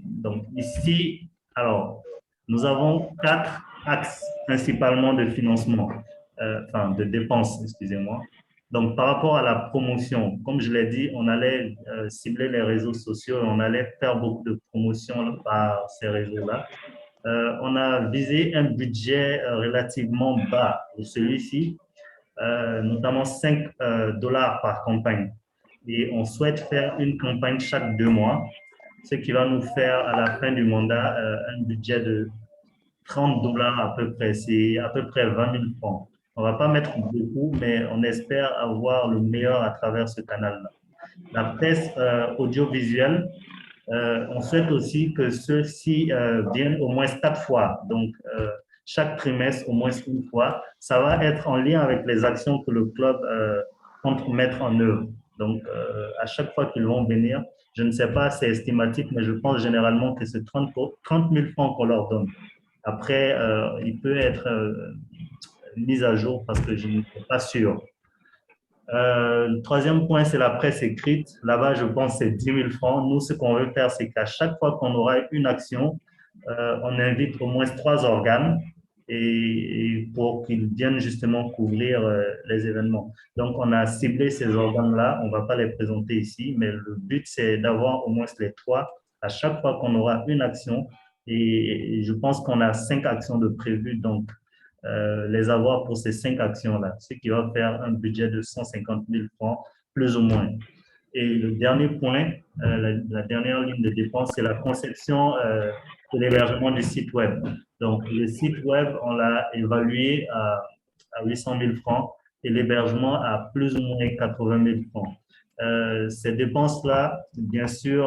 Donc ici, alors, nous avons 4 axes principalement de financement, enfin de dépenses, excusez-moi. Donc, par rapport à la promotion, comme je l'ai dit, on allait cibler les réseaux sociaux et on allait faire beaucoup de promotions par ces réseaux-là. On a visé un budget relativement bas de celui-ci, notamment $5 par campagne. Et on souhaite faire une campagne chaque 2 mois, ce qui va nous faire à la fin du mandat un budget de $30 à peu près. C'est à peu près 20 000 francs. On ne va pas mettre beaucoup, mais on espère avoir le meilleur à travers ce canal-là. La presse audiovisuelle, on souhaite aussi que ceux-ci viennent au moins 4 fois. Donc, chaque trimestre, au moins 1 fois. Ça va être en lien avec les actions que le club compte mettre en œuvre. Donc, à chaque fois qu'ils vont venir, je ne sais pas, c'est estimatif, mais je pense généralement que c'est 30 000 francs qu'on leur donne. Après, il peut être mis à jour parce que je ne suis pas sûr. Le troisième point, c'est la presse écrite. Là-bas, je pense que c'est 10 000 francs. Nous, ce qu'on veut faire, c'est qu'à chaque fois qu'on aura une action, on invite au moins 3 organes et pour qu'ils viennent justement couvrir les événements. Donc, on a ciblé ces organes-là. On ne va pas les présenter ici, mais le but, c'est d'avoir au moins les 3 à chaque fois qu'on aura une action. Et je pense qu'on a 5 actions de prévues, donc les avoir pour ces 5 actions-là, ce qui va faire un budget de 150 000 francs, plus ou moins. Et le dernier point, la dernière ligne de dépense, c'est la conception de l'hébergement du site web. Donc, le site web, on l'a évalué à 800 000 francs et l'hébergement à plus ou moins 80 000 francs. Ces dépenses-là, bien sûr,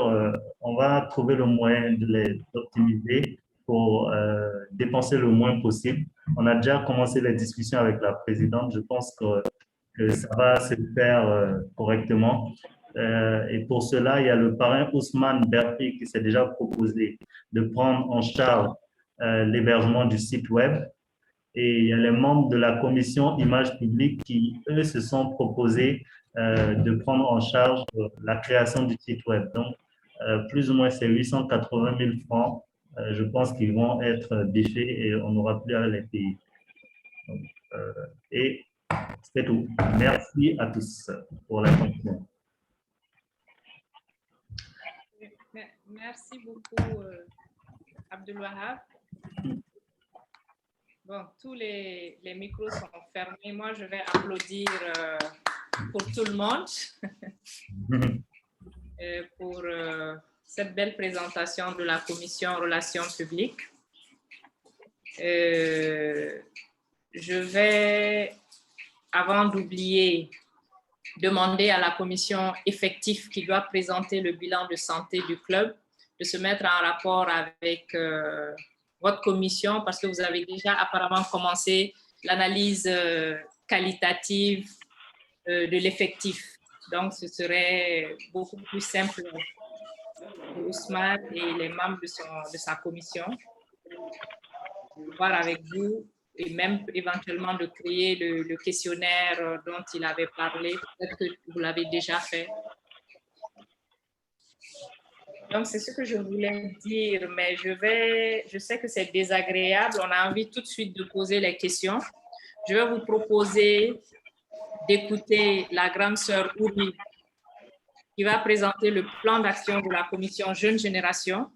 on va trouver le moyen de les optimiser pour dépenser le moins possible. On a déjà commencé les discussions avec la présidente. Je pense que ça va se faire correctement. Et pour cela, il y a le parrain Ousmane Berfi qui s'est déjà proposé de prendre en charge l'hébergement du site web. Et il y a les membres de la commission Images publiques qui, eux, se sont proposés de prendre en charge la création du site web. Donc, plus ou moins, c'est 880 000 francs. Je pense qu'ils vont être biffés et on n'aura plus à les payer. Donc, et c'est tout. Merci à tous pour l'attention. Merci beaucoup, Abdelwahab. Bon, tous les micros sont fermés. Moi, je vais applaudir pour tout le monde pour cette belle présentation de la Commission Relations publiques. Je vais, avant d'oublier, demander à la commission effective qui doit présenter le bilan de santé du club de se mettre en rapport avec votre commission parce que vous avez déjà apparemment commencé l'analyse qualitative de l'effectif. Donc, ce serait beaucoup plus simple pour Ousmane et les membres de sa commission de voir avec vous et même éventuellement de créer le questionnaire dont il avait parlé. Peut-être que vous l'avez déjà fait. Donc, c'est ce que je voulais dire, mais je sais que c'est désagréable. On a envie tout de suite de poser les questions. Je vais vous proposer d'écouter la grande sœur Ouri qui va présenter le plan d'action de la commission Jeune Génération.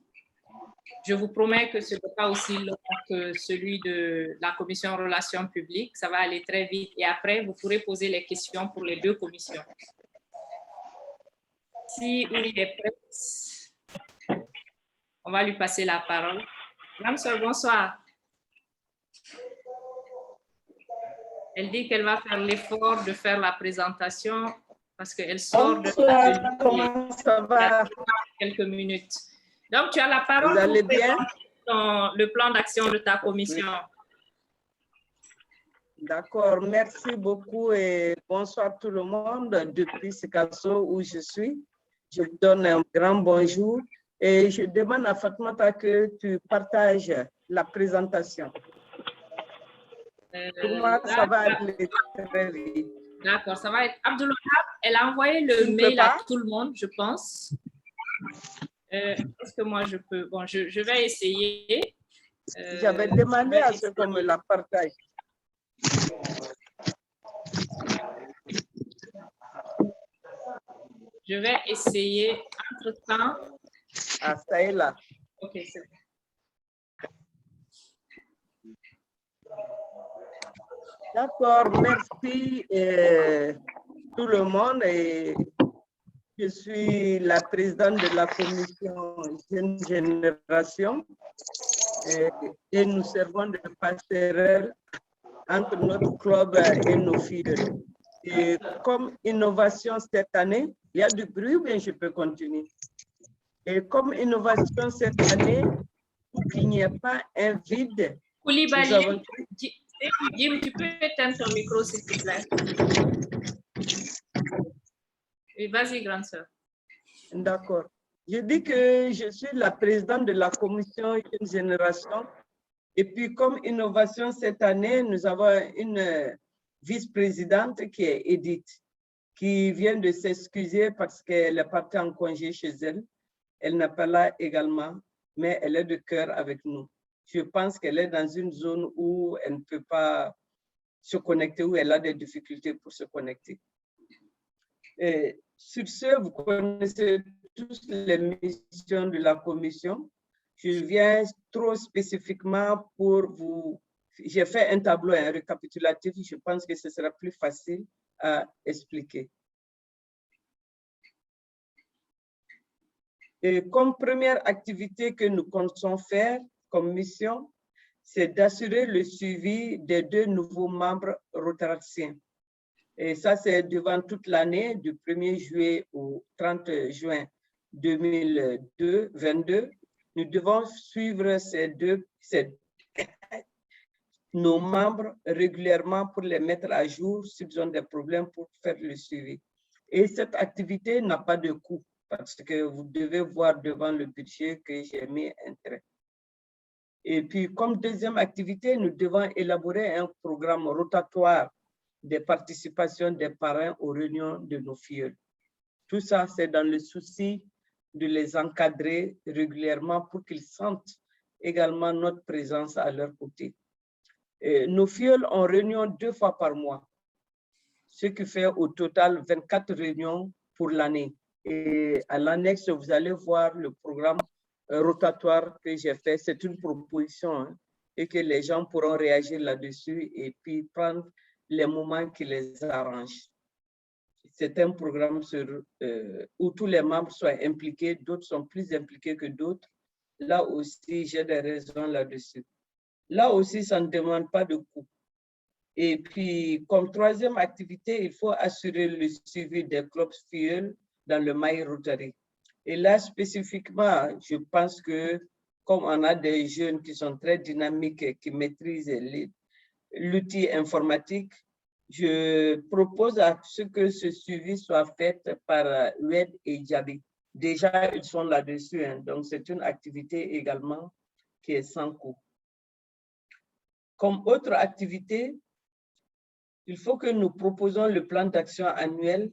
Je vous promets que ce n'est pas aussi long que celui de la commission Relations publiques. Ça va aller très vite et après, vous pourrez poser les questions pour les deux commissions. Si Ouri est prête, on va lui passer la parole. Madame sœur, bonsoir. Elle dit qu'elle va faire l'effort de faire la présentation parce qu'elle sort Bonsoir, comment ça va? Quelques minutes. Donc, tu as la parole. Vous allez bien? Le plan d'action de ta commission. D'accord, merci beaucoup et bonsoir tout le monde depuis Sikasso où je suis. Je vous donne un grand bonjour et je demande à Fatmata que tu partages la présentation. Pour moi, ça va aller très vite. D'accord, ça va être Abdoullah. Elle a envoyé le mail à tout le monde, je pense. Est-ce que moi je peux? Bon, je vais essayer. J'avais demandé à ce qu'on me la partage. Je vais essayer entre-temps. Ah, ça est là. Ok, c'est bon. D'accord, merci tout le monde. Et je suis la présidente de la commission Jeune Génération et nous servons de passerelle entre notre club et nos filles. Et comme innovation cette année, il y a du bruit ou bien je peux continuer? Et comme innovation cette année, pour qu'il n'y ait pas un vide, Koulibaly, Jim, tu peux éteindre ton micro, s'il te plaît. Et vas-y, grande sœur. D'accord. Je dis que je suis la présidente de la commission Jeune Génération. Et puis, comme innovation cette année, nous avons une vice-présidente qui est Edith, qui vient de s'excuser parce qu'elle est partie en congé chez elle. Elle n'est pas là également, mais elle est de cœur avec nous. Je pense qu'elle est dans une zone où elle ne peut pas se connecter, où elle a des difficultés pour se connecter. Et sur ce, vous connaissez tous les missions de la commission. Je viens trop spécifiquement pour vous. J'ai fait un tableau, un récapitulatif. Je pense que ce sera plus facile à expliquer. Et comme première activité que nous comptons faire comme mission, c'est d'assurer le suivi des 2 nouveaux membres rotariciens. Et ça, c'est devant toute l'année, du 1er juillet au 30 juin 2022. Nous devons suivre nos membres régulièrement pour les mettre à jour s'ils ont des problèmes pour faire le suivi. Et cette activité n'a pas de coût parce que vous devez voir devant le budget que j'ai mis un trait. Et puis, comme deuxième activité, nous devons élaborer un programme rotatoire de participation des parents aux réunions de nos filles. Tout ça, c'est dans le souci de les encadrer régulièrement pour qu'ils sentent également notre présence à leur côté. Et nos filles ont réunion 2 fois par mois, ce qui fait au total 24 réunions pour l'année. Et à l'annexe, vous allez voir le programme rotatoire que j'ai fait. C'est une proposition hein, et que les gens pourront réagir là-dessus et puis prendre les moments qui les arrangent. C'est un programme où tous les membres sont impliqués, d'autres sont plus impliqués que d'autres. Là aussi, j'ai des raisons là-dessus. Là aussi, ça ne demande pas de coût. Et puis, comme troisième activité, il faut assurer le suivi des clubs filles dans le My Rotary. Et là, spécifiquement, je pense que comme on a des jeunes qui sont très dynamiques et qui maîtrisent l'outil informatique, je propose à ce que ce suivi soit fait par Oued et Djabi. Déjà, ils sont là-dessus, hein, donc c'est une activité également qui est sans coût. Comme autre activité, il faut que nous proposons le plan d'action annuel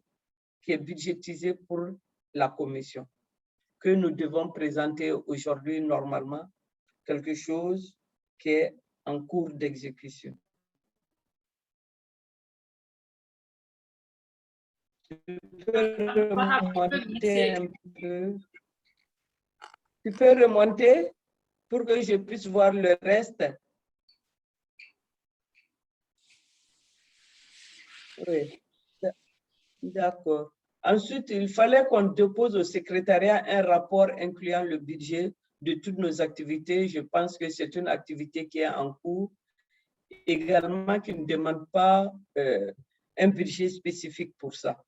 qui est budgétisé pour la commission, que nous devons présenter aujourd'hui normalement, quelque chose qui est en cours d'exécution. Tu peux remonter pour que je puisse voir le reste. Oui, d'accord. Ensuite, il fallait qu'on dépose au secrétariat un rapport incluant le budget de toutes nos activités. Je pense que c'est une activité qui est en cours, également qui ne demande pas un budget spécifique pour ça.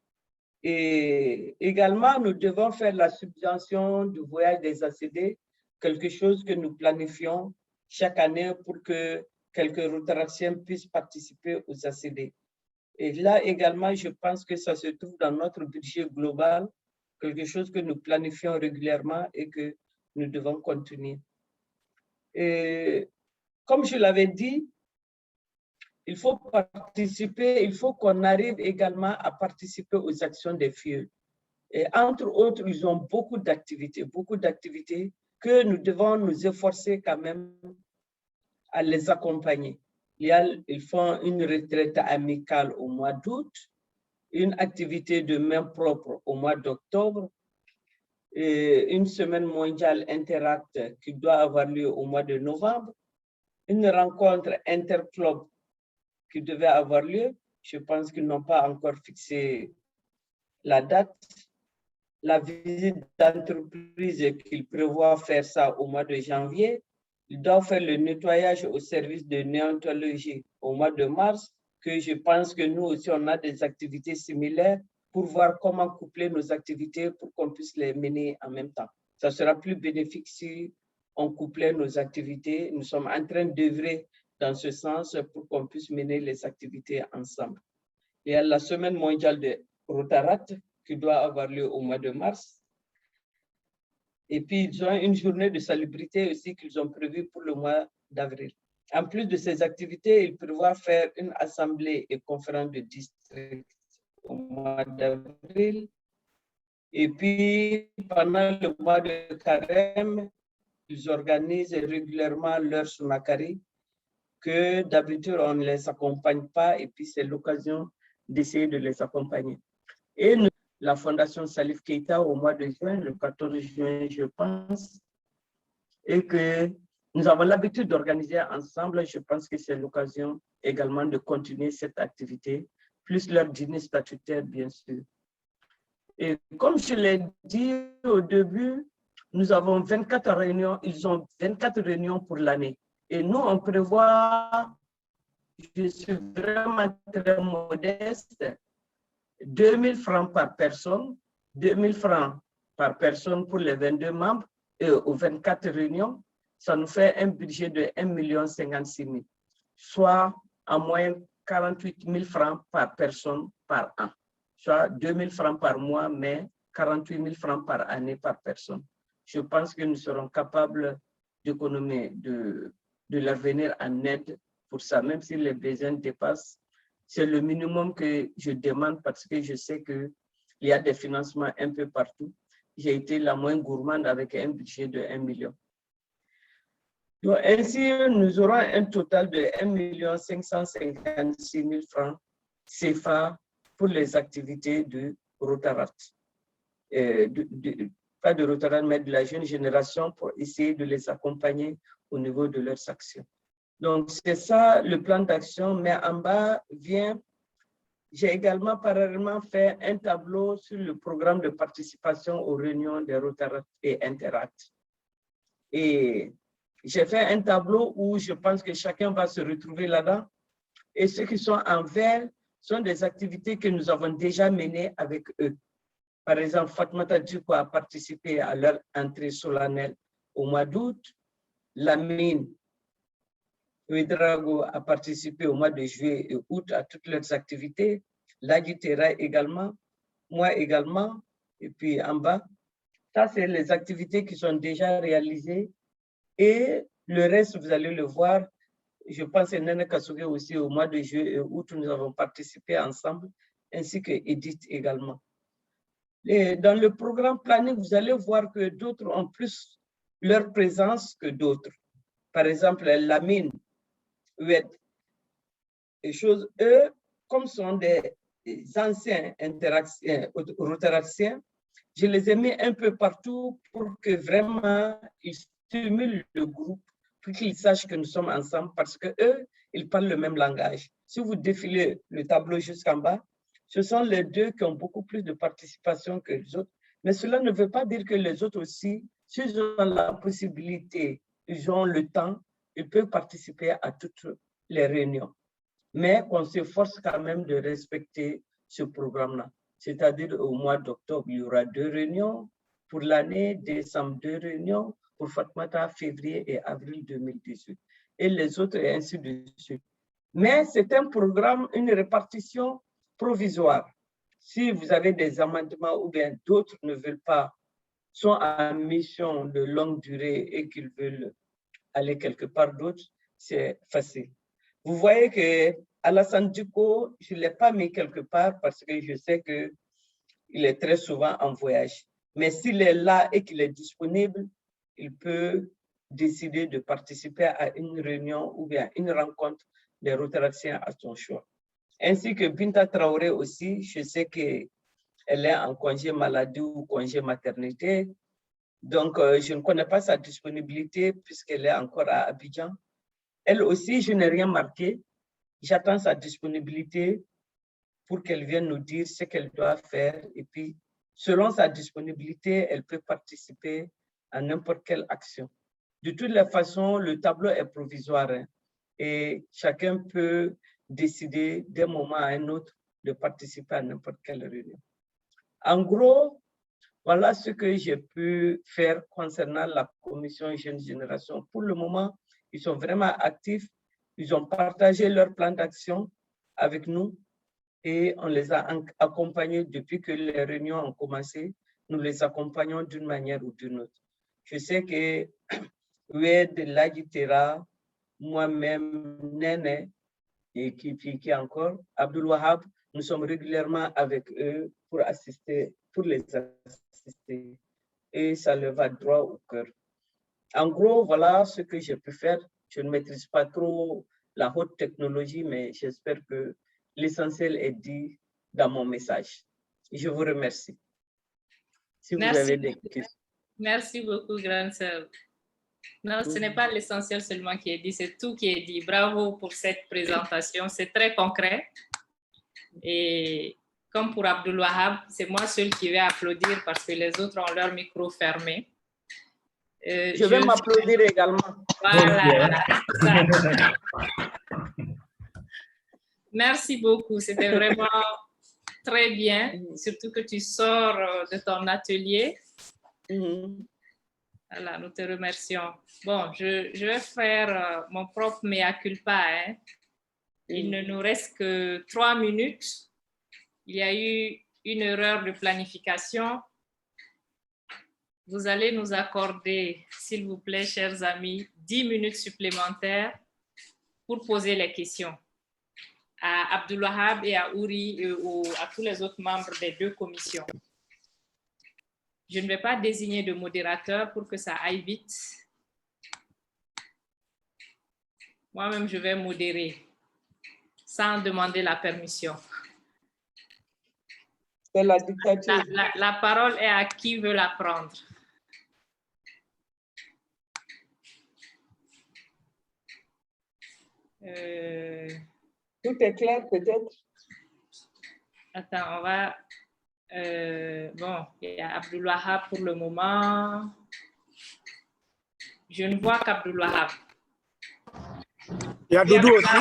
Et également, nous devons faire la subvention du voyage des ACD, quelque chose que nous planifions chaque année pour que quelques Routaraciens puissent participer aux ACD. Et là également, je pense que ça se trouve dans notre budget global, quelque chose que nous planifions régulièrement et que nous devons continuer. Et comme je l'avais dit, il faut participer, il faut qu'on arrive également à participer aux actions des FIE. Et entre autres, ils ont beaucoup d'activités que nous devons nous efforcer quand même à les accompagner. Ils font une retraite amicale au mois d'août, une activité de main propre au mois d'octobre, une semaine mondiale Interact qui doit avoir lieu au mois de novembre, une rencontre interclub qui devait avoir lieu. Je pense qu'ils n'ont pas encore fixé la date. La visite d'entreprise qu'ils prévoient faire ça au mois de janvier. Ils doivent faire le nettoyage au service de néontologie au mois de mars, que je pense que nous aussi, on a des activités similaires pour voir comment coupler nos activités pour qu'on puisse les mener en même temps. Ça sera plus bénéfique si on couplait nos activités. Nous sommes en train d'œuvrer dans ce sens pour qu'on puisse mener les activités ensemble. Il y a la semaine mondiale de Rotarat qui doit avoir lieu au mois de mars. Et puis, ils ont une journée de salubrité aussi qu'ils ont prévue pour le mois d'avril. En plus de ces activités, ils prévoient faire une assemblée et conférence de district au mois d'avril. Et puis, pendant le mois de carême, ils organisent régulièrement leur sunakari, que d'habitude, on ne les accompagne pas, et puis c'est l'occasion d'essayer de les accompagner. Et nous, la Fondation Salif Keita au mois de juin, le 14 juin, je pense, et que nous avons l'habitude d'organiser ensemble. Je pense que c'est l'occasion également de continuer cette activité, plus leur dîner statutaire, bien sûr. Et comme je l'ai dit au début, nous avons 24 réunions, ils ont 24 réunions pour l'année. Et nous, on prévoit, je suis vraiment très modeste, 2 000 francs par personne, 2 000 francs par personne pour les 22 membres et aux 24 réunions, ça nous fait un budget de 1 056 000, soit en moyenne 48 000 francs par personne par an, soit 2 000 francs par mois, mais 48 000 francs par année par personne. Je pense que nous serons capables d'économiser, de leur venir en aide pour ça, même si les besoins dépassent. C'est le minimum que je demande parce que je sais qu'il y a des financements un peu partout. J'ai été la moins gourmande avec un budget de 1 million. Donc, ainsi, nous aurons un total de 1 556 000 francs CFA pour les activités de Rotarat. Pas de Rotarat, mais de la jeune génération pour essayer de les accompagner au niveau de leurs actions. Donc, c'est ça le plan d'action, mais en bas vient, j'ai également parallèlement fait un tableau sur le programme de participation aux réunions des Rotarat et Interact. Et j'ai fait un tableau où je pense que chacun va se retrouver là-dedans. Et ceux qui sont en vert sont des activités que nous avons déjà menées avec eux. Par exemple, Fatmata Djiko a participé à leur entrée solennelle au mois d'août. Lamine Ouedraogo a participé au mois de juillet et août à toutes leurs activités. L'Agitera également, moi également, et puis en bas. Ça, c'est les activités qui sont déjà réalisées. Et le reste, vous allez le voir. Je pense que Nene Kasuge aussi, au mois de juillet et août, nous avons participé ensemble, ainsi que Edith également. Et dans le programme planning, vous allez voir que d'autres ont plus leur présence que d'autres. Par exemple, Lamine, Oued, les choses, eux, comme sont des anciens rotaraciens, je les ai mis un peu partout pour que vraiment ils stimulent le groupe, pour qu'ils sachent que nous sommes ensemble, parce que eux, ils parlent le même langage. Si vous défilez le tableau jusqu'en bas, ce sont les deux qui ont beaucoup plus de participation que les autres. Mais cela ne veut pas dire que les autres aussi, s'ils ont la possibilité, ils ont le temps, ils peuvent participer à toutes les réunions. Mais qu'on s'efforce quand même de respecter ce programme-là. C'est-à-dire au mois d'octobre, il y aura 2 réunions pour l'année, décembre 2 réunions, pour Fatmata, février et avril 2018. Et les autres, et ainsi de suite. Mais c'est un programme, une répartition provisoire. Si vous avez des amendements ou bien d'autres ne veulent pas, sont en mission de longue durée et qu'ils veulent aller quelque part d'autre, c'est facile. Vous voyez que Alassane Diko, je ne l'ai pas mis quelque part parce que je sais qu'il est très souvent en voyage. Mais s'il est là et qu'il est disponible, il peut décider de participer à une réunion ou bien une rencontre des Rotaraciens à son choix. Ainsi que Binta Traoré aussi, je sais qu'elle est en congé maladie ou congé maternité. Donc, je ne connais pas sa disponibilité puisqu'elle est encore à Abidjan. Elle aussi, je n'ai rien marqué. J'attends sa disponibilité pour qu'elle vienne nous dire ce qu'elle doit faire. Et puis, selon sa disponibilité, elle peut participer à n'importe quelle action. De toutes les façons, le tableau est provisoire hein, et chacun peut décider d'un moment à un autre de participer à n'importe quelle réunion. En gros, voilà ce que j'ai pu faire concernant la commission Jeune Génération. Pour le moment, ils sont vraiment actifs. Ils ont partagé leur plan d'action avec nous et on les a accompagnés depuis que les réunions ont commencé. Nous les accompagnons d'une manière ou d'une autre. Je sais que Oued, Lagitera, moi-même, Nene, et qui encore, Abdul Wahab, nous sommes régulièrement avec eux pour les assister. Et ça leur va droit au cœur. En gros, voilà ce que j'ai pu faire. Je ne maîtrise pas trop la haute technologie, mais j'espère que l'essentiel est dit dans mon message. Je vous remercie. Si vous avez des questions. Merci beaucoup, grande sœur. Non, ce n'est pas l'essentiel seulement qui est dit, c'est tout qui est dit. Bravo pour cette présentation, c'est très concret. Et comme pour Abdul Wahab, c'est moi seul qui vais applaudir parce que les autres ont leur micro fermé. Je vais m'applaudir également. Voilà. Merci beaucoup, c'était vraiment très bien, surtout que tu sors de ton atelier. Voilà, nous te remercions. Bon, je vais faire mon propre mea culpa. Hein. Il ne nous reste que 3 minutes. Il y a eu une erreur de planification. Vous allez nous accorder, s'il vous plaît, chers amis, 10 minutes supplémentaires pour poser les questions à Abdul Wahab et à Ouri et à tous les autres membres des 2 commissions. Je ne vais pas désigner de modérateur pour que ça aille vite. Moi-même, je vais modérer sans demander la permission. C'est la dictature. La parole est à qui veut la prendre. Tout est clair peut-être? Attends, on va... bon, il y a Abdul Wahab pour le moment. Je ne vois qu'Abdul Wahab. Il y a Doudou aussi.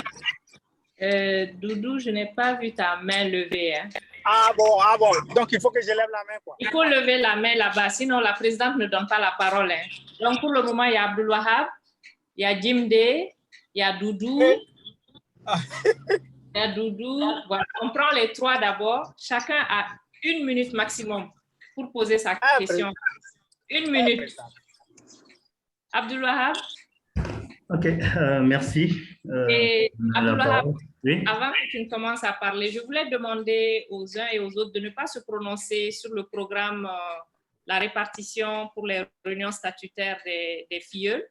Doudou, je n'ai pas vu ta main levée. Hein. Ah bon, donc il faut que je lève la main, quoi. Il faut lever la main là-bas, sinon la présidente ne donne pas la parole. Hein. Donc pour le moment, il y a Abdul Wahab, il y a Jimde, il il y a Doudou. Il y a Doudou. Voilà. On prend les trois d'abord. Chacun a 1 minute maximum pour poser sa question. 1 minute. Abdulwahab. OK, merci. Et Abdulwahab, oui. avant que tu ne commences à parler, je voulais demander aux uns et aux autres de ne pas se prononcer sur le programme, la répartition pour les réunions statutaires des filleuls.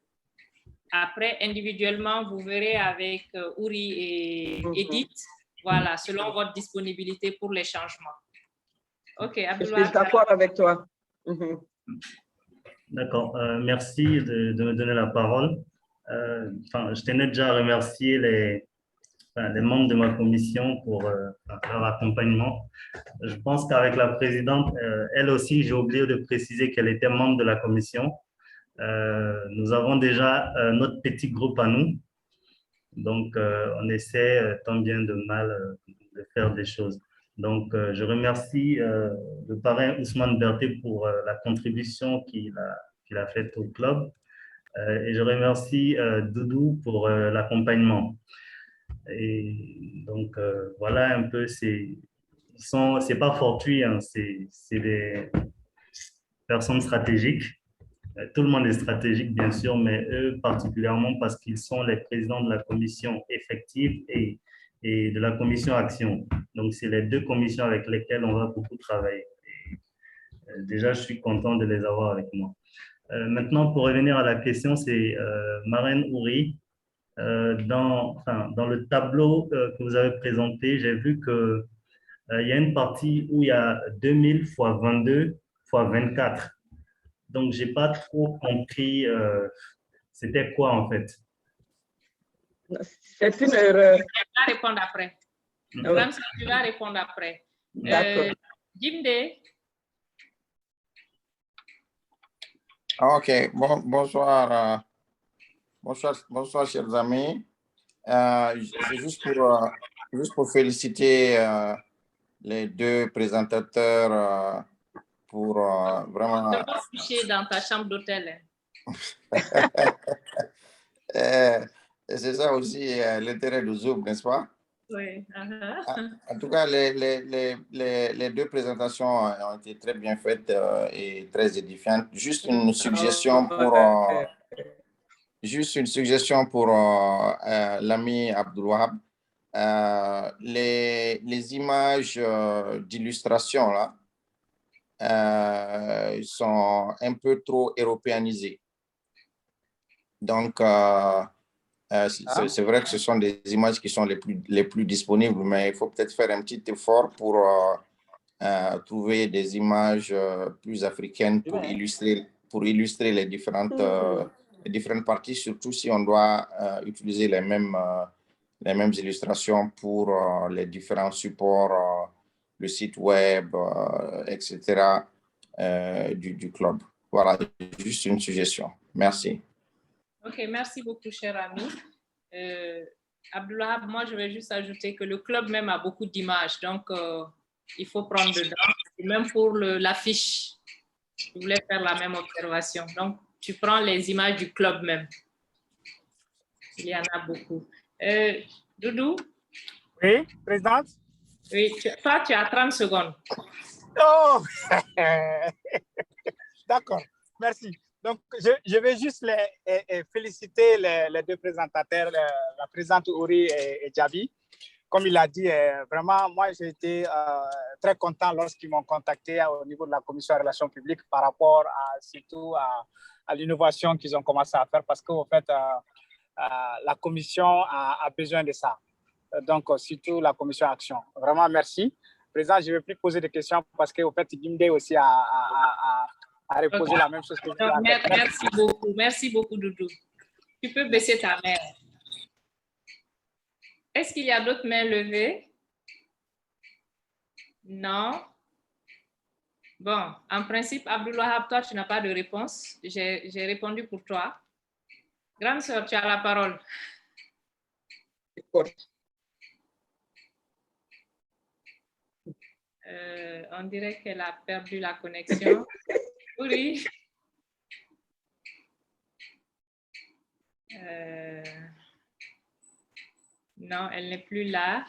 Après, individuellement, vous verrez avec Ouri et Edith, voilà, selon votre disponibilité pour les changements. OK, Abdulwahab. Je suis d'accord avec toi. D'accord, merci de me donner la parole. Je tenais déjà à remercier les membres de ma commission pour leur accompagnement. Je pense qu'avec la présidente, elle aussi, j'ai oublié de préciser qu'elle était membre de la commission. Nous avons déjà notre petit groupe à nous. Donc, on essaie tant bien de mal de faire des choses. Donc, je remercie le parrain Ousmane Berté pour la contribution qu'il a faite au club. Et je remercie Doudou pour l'accompagnement. Et donc, voilà un peu, c'est pas fortuit, hein, c'est des personnes stratégiques. Tout le monde est stratégique, bien sûr, mais eux particulièrement parce qu'ils sont les présidents de la commission effective et de la commission action. Donc, c'est les deux commissions avec lesquelles on va beaucoup travailler. Et, déjà, je suis content de les avoir avec moi. Maintenant, pour revenir à la question, c'est Marraine Ouri. Dans le tableau que vous avez présenté, j'ai vu qu'il y a une partie où il y a 2000 x 22 x 24. Donc, je n'ai pas trop compris c'était quoi en fait. C'est une erreur. Tu vas répondre après. Tu vas répondre après. D'accord. Jimde. OK, bonsoir. Bonsoir, chers amis. C'est juste pour féliciter les deux présentateurs pour vraiment... Tu ne peux pas coucher dans ta chambre d'hôtel. C'est ça aussi l'intérêt du Zoom, n'est-ce pas? Oui. En tout cas, les deux présentations ont été très bien faites et très édifiantes. Juste une suggestion pour l'ami Abdulwahab. Les images d'illustration là sont un peu trop européanisées. Donc, c'est vrai que ce sont des images qui sont les plus disponibles, mais il faut peut-être faire un petit effort pour trouver des images plus africaines pour illustrer les différentes parties, surtout si on doit utiliser les mêmes illustrations pour les différents supports, le site web, etc. Du club. Voilà, juste une suggestion. Merci. OK, merci beaucoup, cher ami. Abdulwahab, moi, je vais juste ajouter que le club même a beaucoup d'images, donc il faut prendre dedans. Et même pour l'affiche, je voulais faire la même observation. Donc, tu prends les images du club même. Il y en a beaucoup. Doudou? Oui, présidente? Oui, toi, tu as 30 secondes. Oh! D'accord, merci. Donc, je vais juste féliciter les deux présentateurs, la présidente Ouri et Djabi. Comme il a dit, vraiment, moi, j'ai été très content lorsqu'ils m'ont contacté au niveau de la Commission des relations publiques par rapport surtout à l'innovation qu'ils ont commencé à faire parce qu'en fait, la Commission a besoin de ça. Donc, surtout la Commission Action. Vraiment, merci. Président, je ne vais plus poser de questions parce qu'au fait, Gimde aussi a reposé la même chose que je. Merci beaucoup, Doudou. Tu peux baisser ta main. Est-ce qu'il y a d'autres mains levées? Non. Bon, en principe, Abdulwahab, toi, tu n'as pas de réponse. J'ai répondu pour toi. Grande sœur, tu as la parole. On dirait qu'elle a perdu la connexion. Oui. Non, elle n'est plus là.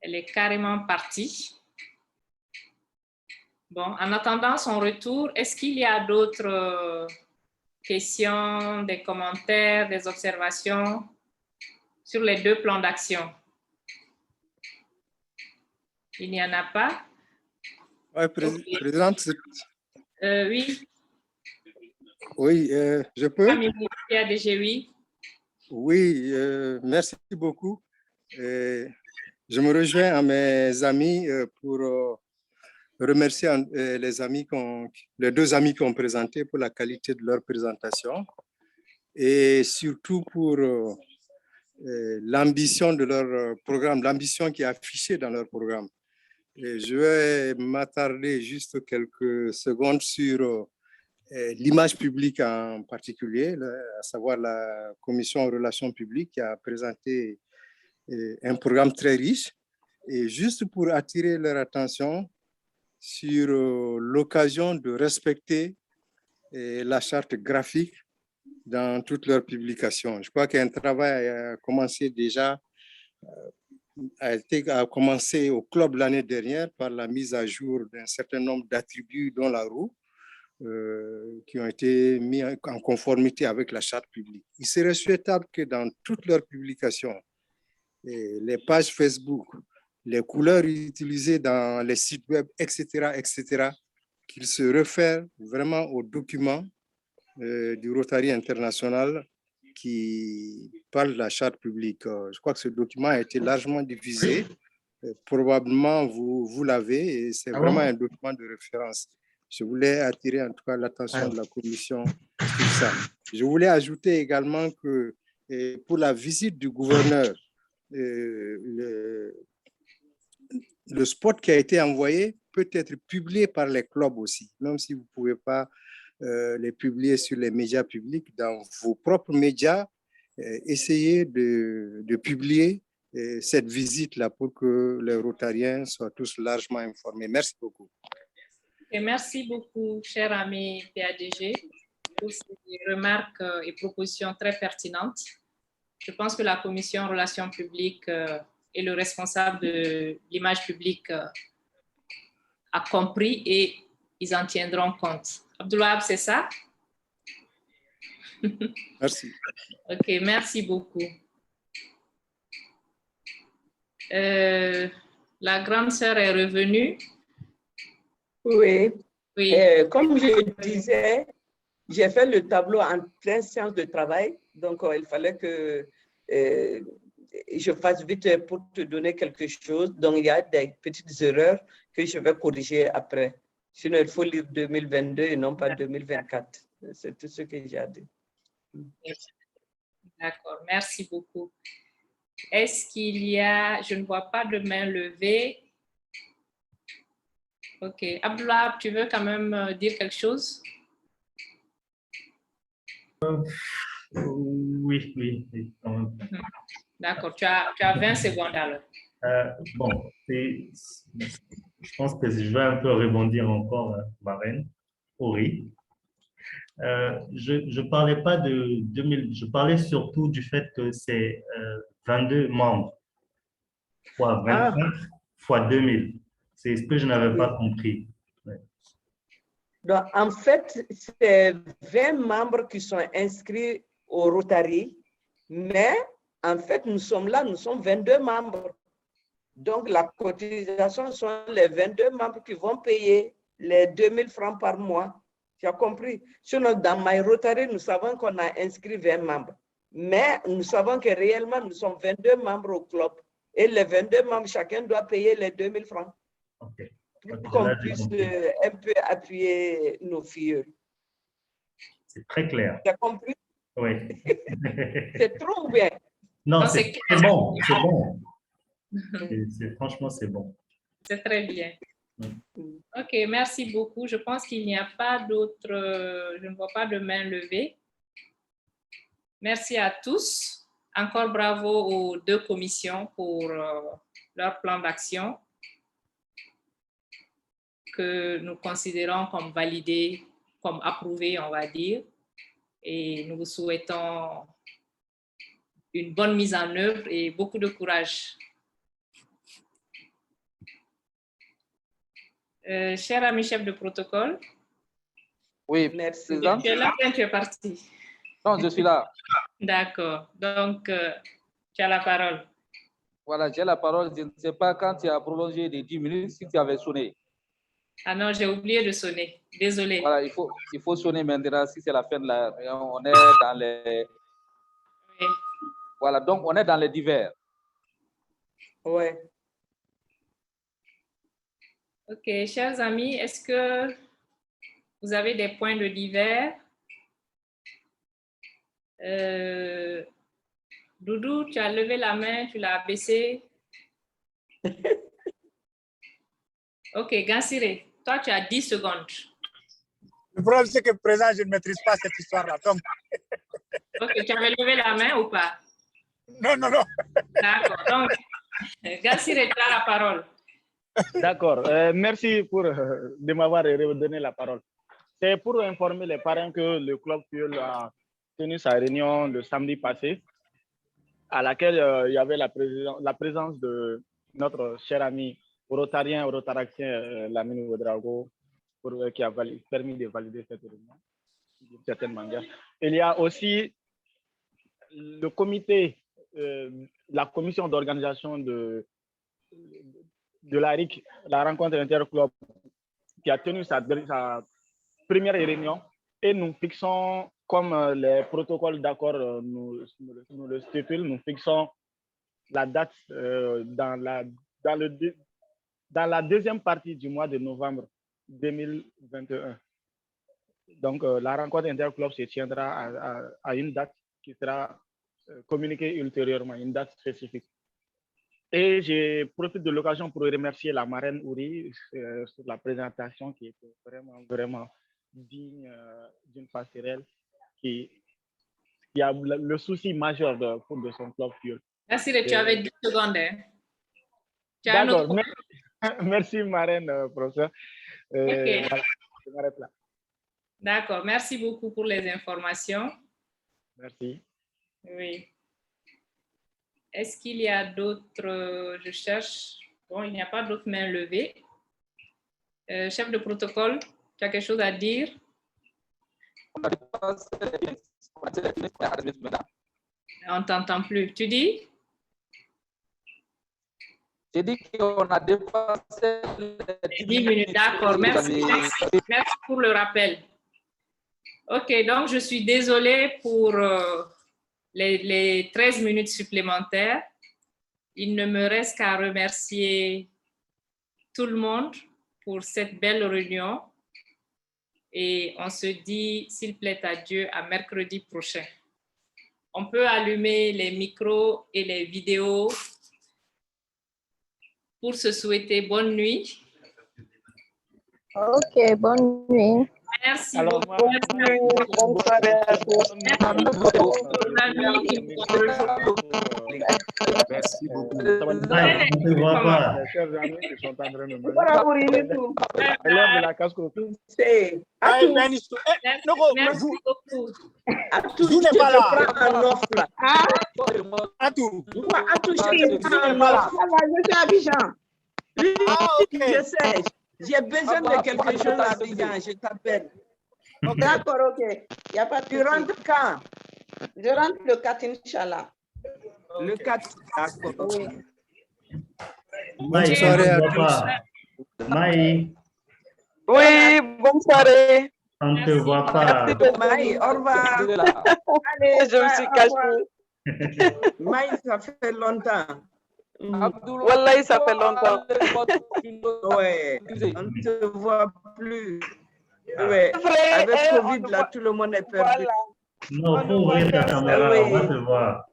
Elle est carrément partie. Bon, en attendant son retour, est-ce qu'il y a d'autres questions, des commentaires, des observations sur les deux plans d'action? Il n'y en a pas? Oui, Présidente. Oui. Oui, je peux? PADG, oui. Oui, merci beaucoup. Je me rejoins à mes amis pour remercier les deux amis qui ont présenté pour la qualité de leur présentation et surtout pour l'ambition de leur programme, l'ambition qui est affichée dans leur programme. Et je vais m'attarder juste quelques secondes sur l'image publique en particulier, à savoir la Commission aux relations publiques qui a présenté un programme très riche. Et juste pour attirer leur attention sur l'occasion de respecter la charte graphique dans toutes leurs publications. Je crois qu'un travail a commencé déjà, a commencé au club l'année dernière par la mise à jour d'un certain nombre d'attributs dans la roue qui ont été mis en conformité avec la charte publique. Il serait souhaitable que dans toutes leurs publications, les pages Facebook, les couleurs utilisées dans les sites web, etc., qu'ils se réfèrent vraiment aux documents du Rotary International qui parle de la charte publique. Je crois que ce document a été largement diffusé. Probablement, vous l'avez et c'est vraiment un document de référence. Je voulais attirer en tout cas l'attention de la Commission sur ça. Je voulais ajouter également que pour la visite du gouverneur, le spot qui a été envoyé peut être publié par les clubs aussi, même si vous ne pouvez pas les publier sur les médias publics, dans vos propres médias, essayez de publier cette visite-là pour que les Rotariens soient tous largement informés. Merci beaucoup. Et merci beaucoup, cher ami PADG, pour ces remarques et propositions très pertinentes. Je pense que la Commission Relations publiques et le responsable de l'image publique a compris et ils en tiendront compte. Abdoulahab, c'est ça? Merci. OK, merci beaucoup. La grande sœur est revenue. Oui. Oui. Comme je disais, j'ai fait le tableau en pleine séance de travail, donc il fallait que je fasse vite pour te donner quelque chose. Donc, il y a des petites erreurs que je vais corriger après. Sinon, il faut lire 2022 et non pas 2024. C'est tout ce que j'ai à dire. D'accord, merci beaucoup. Est-ce qu'il y a, je ne vois pas de main levée. OK. Abdoulahab, tu veux quand même dire quelque chose? Oui, quand même. D'accord, tu as 20 secondes alors. Bon, je pense que je vais un peu rebondir encore, Marraine, Ori. Je parlais pas de 2000, je parlais surtout du fait que c'est 22 membres fois 25 fois 2000. C'est ce que je n'avais pas compris. Ouais. Donc, en fait, c'est 20 membres qui sont inscrits au Rotary, mais en fait, nous sommes là, nous sommes 22 membres. Donc, la cotisation sont les 22 membres qui vont payer les 2000 francs par mois. Tu as compris? Sinon, dans My Rotary, nous savons qu'on a inscrit 20 membres. Mais nous savons que réellement, nous sommes 22 membres au club. Et les 22 membres, chacun doit payer les 2000 francs. Okay. Pour qu'on puisse un peu appuyer nos filles. C'est très clair. Tu as compris? Oui. C'est trop bien. Non, c'est bon, c'est bon. Franchement, c'est bon. C'est très bien. OK, merci beaucoup. Je pense qu'il n'y a pas d'autres, je ne vois pas de main levée. Merci à tous. Encore bravo aux deux commissions pour leur plan d'action que nous considérons comme validé, comme approuvé, on va dire. Et nous vous souhaitons une bonne mise en œuvre et beaucoup de courage. Cher ami chef de protocole. Oui, merci. Présidente. Tu es là ou tu es parti? Non, je suis là. D'accord. Donc, tu as la parole. Voilà, j'ai la parole. Je ne sais pas quand tu as prolongé de 10 minutes si tu avais sonné. Ah non, j'ai oublié de sonner. Désolée. Voilà, il faut sonner maintenant si c'est la fin de la... On est dans les... Oui. Voilà, donc on est dans les divers. Ouais. OK, chers amis, est-ce que vous avez des points de divers? Doudou, tu as levé la main, tu l'as abaissée. OK, Gansire, toi, tu as 10 secondes. Le problème, c'est que, présent, je ne maîtrise pas cette histoire-là. Donc... OK, tu avais levé la main ou pas? Non, non, non. D'accord. Donc, Gansire, tu as la parole. D'accord. Merci de m'avoir redonné la parole. C'est pour informer les parents que le Club Fuel a tenu sa réunion le samedi passé, à laquelle il y avait la présence de notre cher ami rotarien, rotaraxien Lamine Ouedraogo, qui a permis de valider cette réunion d'une certaine manière. Il y a aussi le comité, la commission d'organisation de la RIC, la rencontre interclub, qui a tenu sa première réunion, et nous fixons, comme les protocoles d'accord nous le stipulent, nous fixons la date dans la deuxième partie du mois de novembre 2021. Donc, la rencontre interclub se tiendra à une date qui sera communiquée ultérieurement, une date spécifique. Et je profite de l'occasion pour remercier la marraine Ouri sur la présentation qui était vraiment digne d'une passerelle qui a le souci majeur de son club Fuel. Merci, tu avais 10 secondes. Hein? D'accord, merci marraine, professeur. Okay. Voilà, je m'arrête là. D'accord, merci beaucoup pour les informations. Merci. Oui. Est-ce qu'il y a d'autres, je cherche, bon, il n'y a pas d'autres mains levées. Chef de protocole, tu as quelque chose à dire? On ne t'entend plus. Tu dis? J'ai dit qu'on a dépassé les 10 minutes. D'accord, merci. Merci pour le rappel. OK, donc je suis désolée pour les 13 minutes supplémentaires. Il ne me reste qu'à remercier tout le monde pour cette belle réunion. Et on se dit, s'il plaît à Dieu, à mercredi prochain. On peut allumer les micros et les vidéos pour se souhaiter bonne nuit. OK, bonne nuit. Merci Alors, beaucoup. Bonne soirée à tous. Merci beaucoup. On ne te voit pas. Les chers amis qui sont en train de me à l'heure de la casse-croûte. C'est Merci beaucoup. Tout n'est pas là. Atou. Je sais. J'ai besoin de quelque chose à Abidjan, je t'appelle. D'accord, ok. Il y a pas de... Tu rentres quand? Je rentre le 4, Inch'Allah. Le 4, d'accord. Oui. Bonne soirée à tous. Maï. Oui, bonne soirée. On ne te voit pas. Maï, au revoir. Allez, je me suis cachée. Maï, ça fait longtemps. Wallahi, ça fait longtemps. Ouais, on ne te voit plus. Ouais. Avec Covid, là, tout le monde est perdu. Non, il faut ouvrir ta caméra, on va te voir.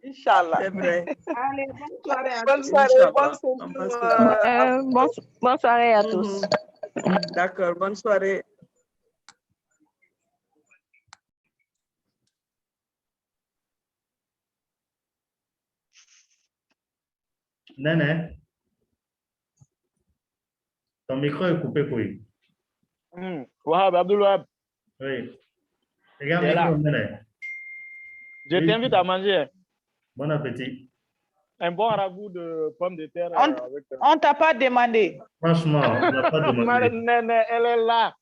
Inch'Allah. C'est vrai. Allez, bonne soirée. Bonne soirée à tous. D'accord, bonne soirée. Néné, ton micro est coupé, oui. Wahab, Abdul Wahab. Oui. Regarde le micro, Néné. Je t'invite à manger. Bon appétit. Un bon ragoût de pommes de terre. On t'a pas demandé. Franchement, on n'a pas demandé. Elle est là.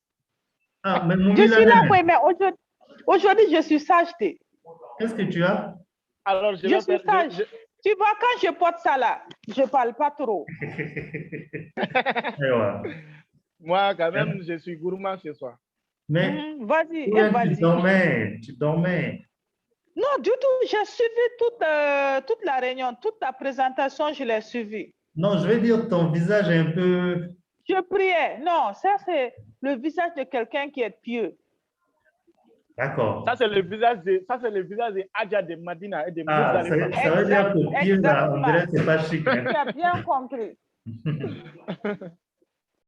Ah, mais je suis là, oui, mais aujourd'hui, je suis sage. Qu'est-ce que tu as? Alors, je suis sage. Tu vois, quand je porte ça là, je ne parle pas trop. Moi, quand même, je suis gourmand ce soir. Mais vas-y, tu dormais. Non, du tout. J'ai suivi toute la réunion, toute ta présentation, je l'ai suivie. Non, je veux dire, ton visage est un peu... Je priais. Non, ça, c'est le visage de quelqu'un qui est pieux. D'accord. Ça, c'est le visage de Adja de Madina et de ça veut dire que pieux, là, on dirait que c'est pas chic. Tu as bien compris.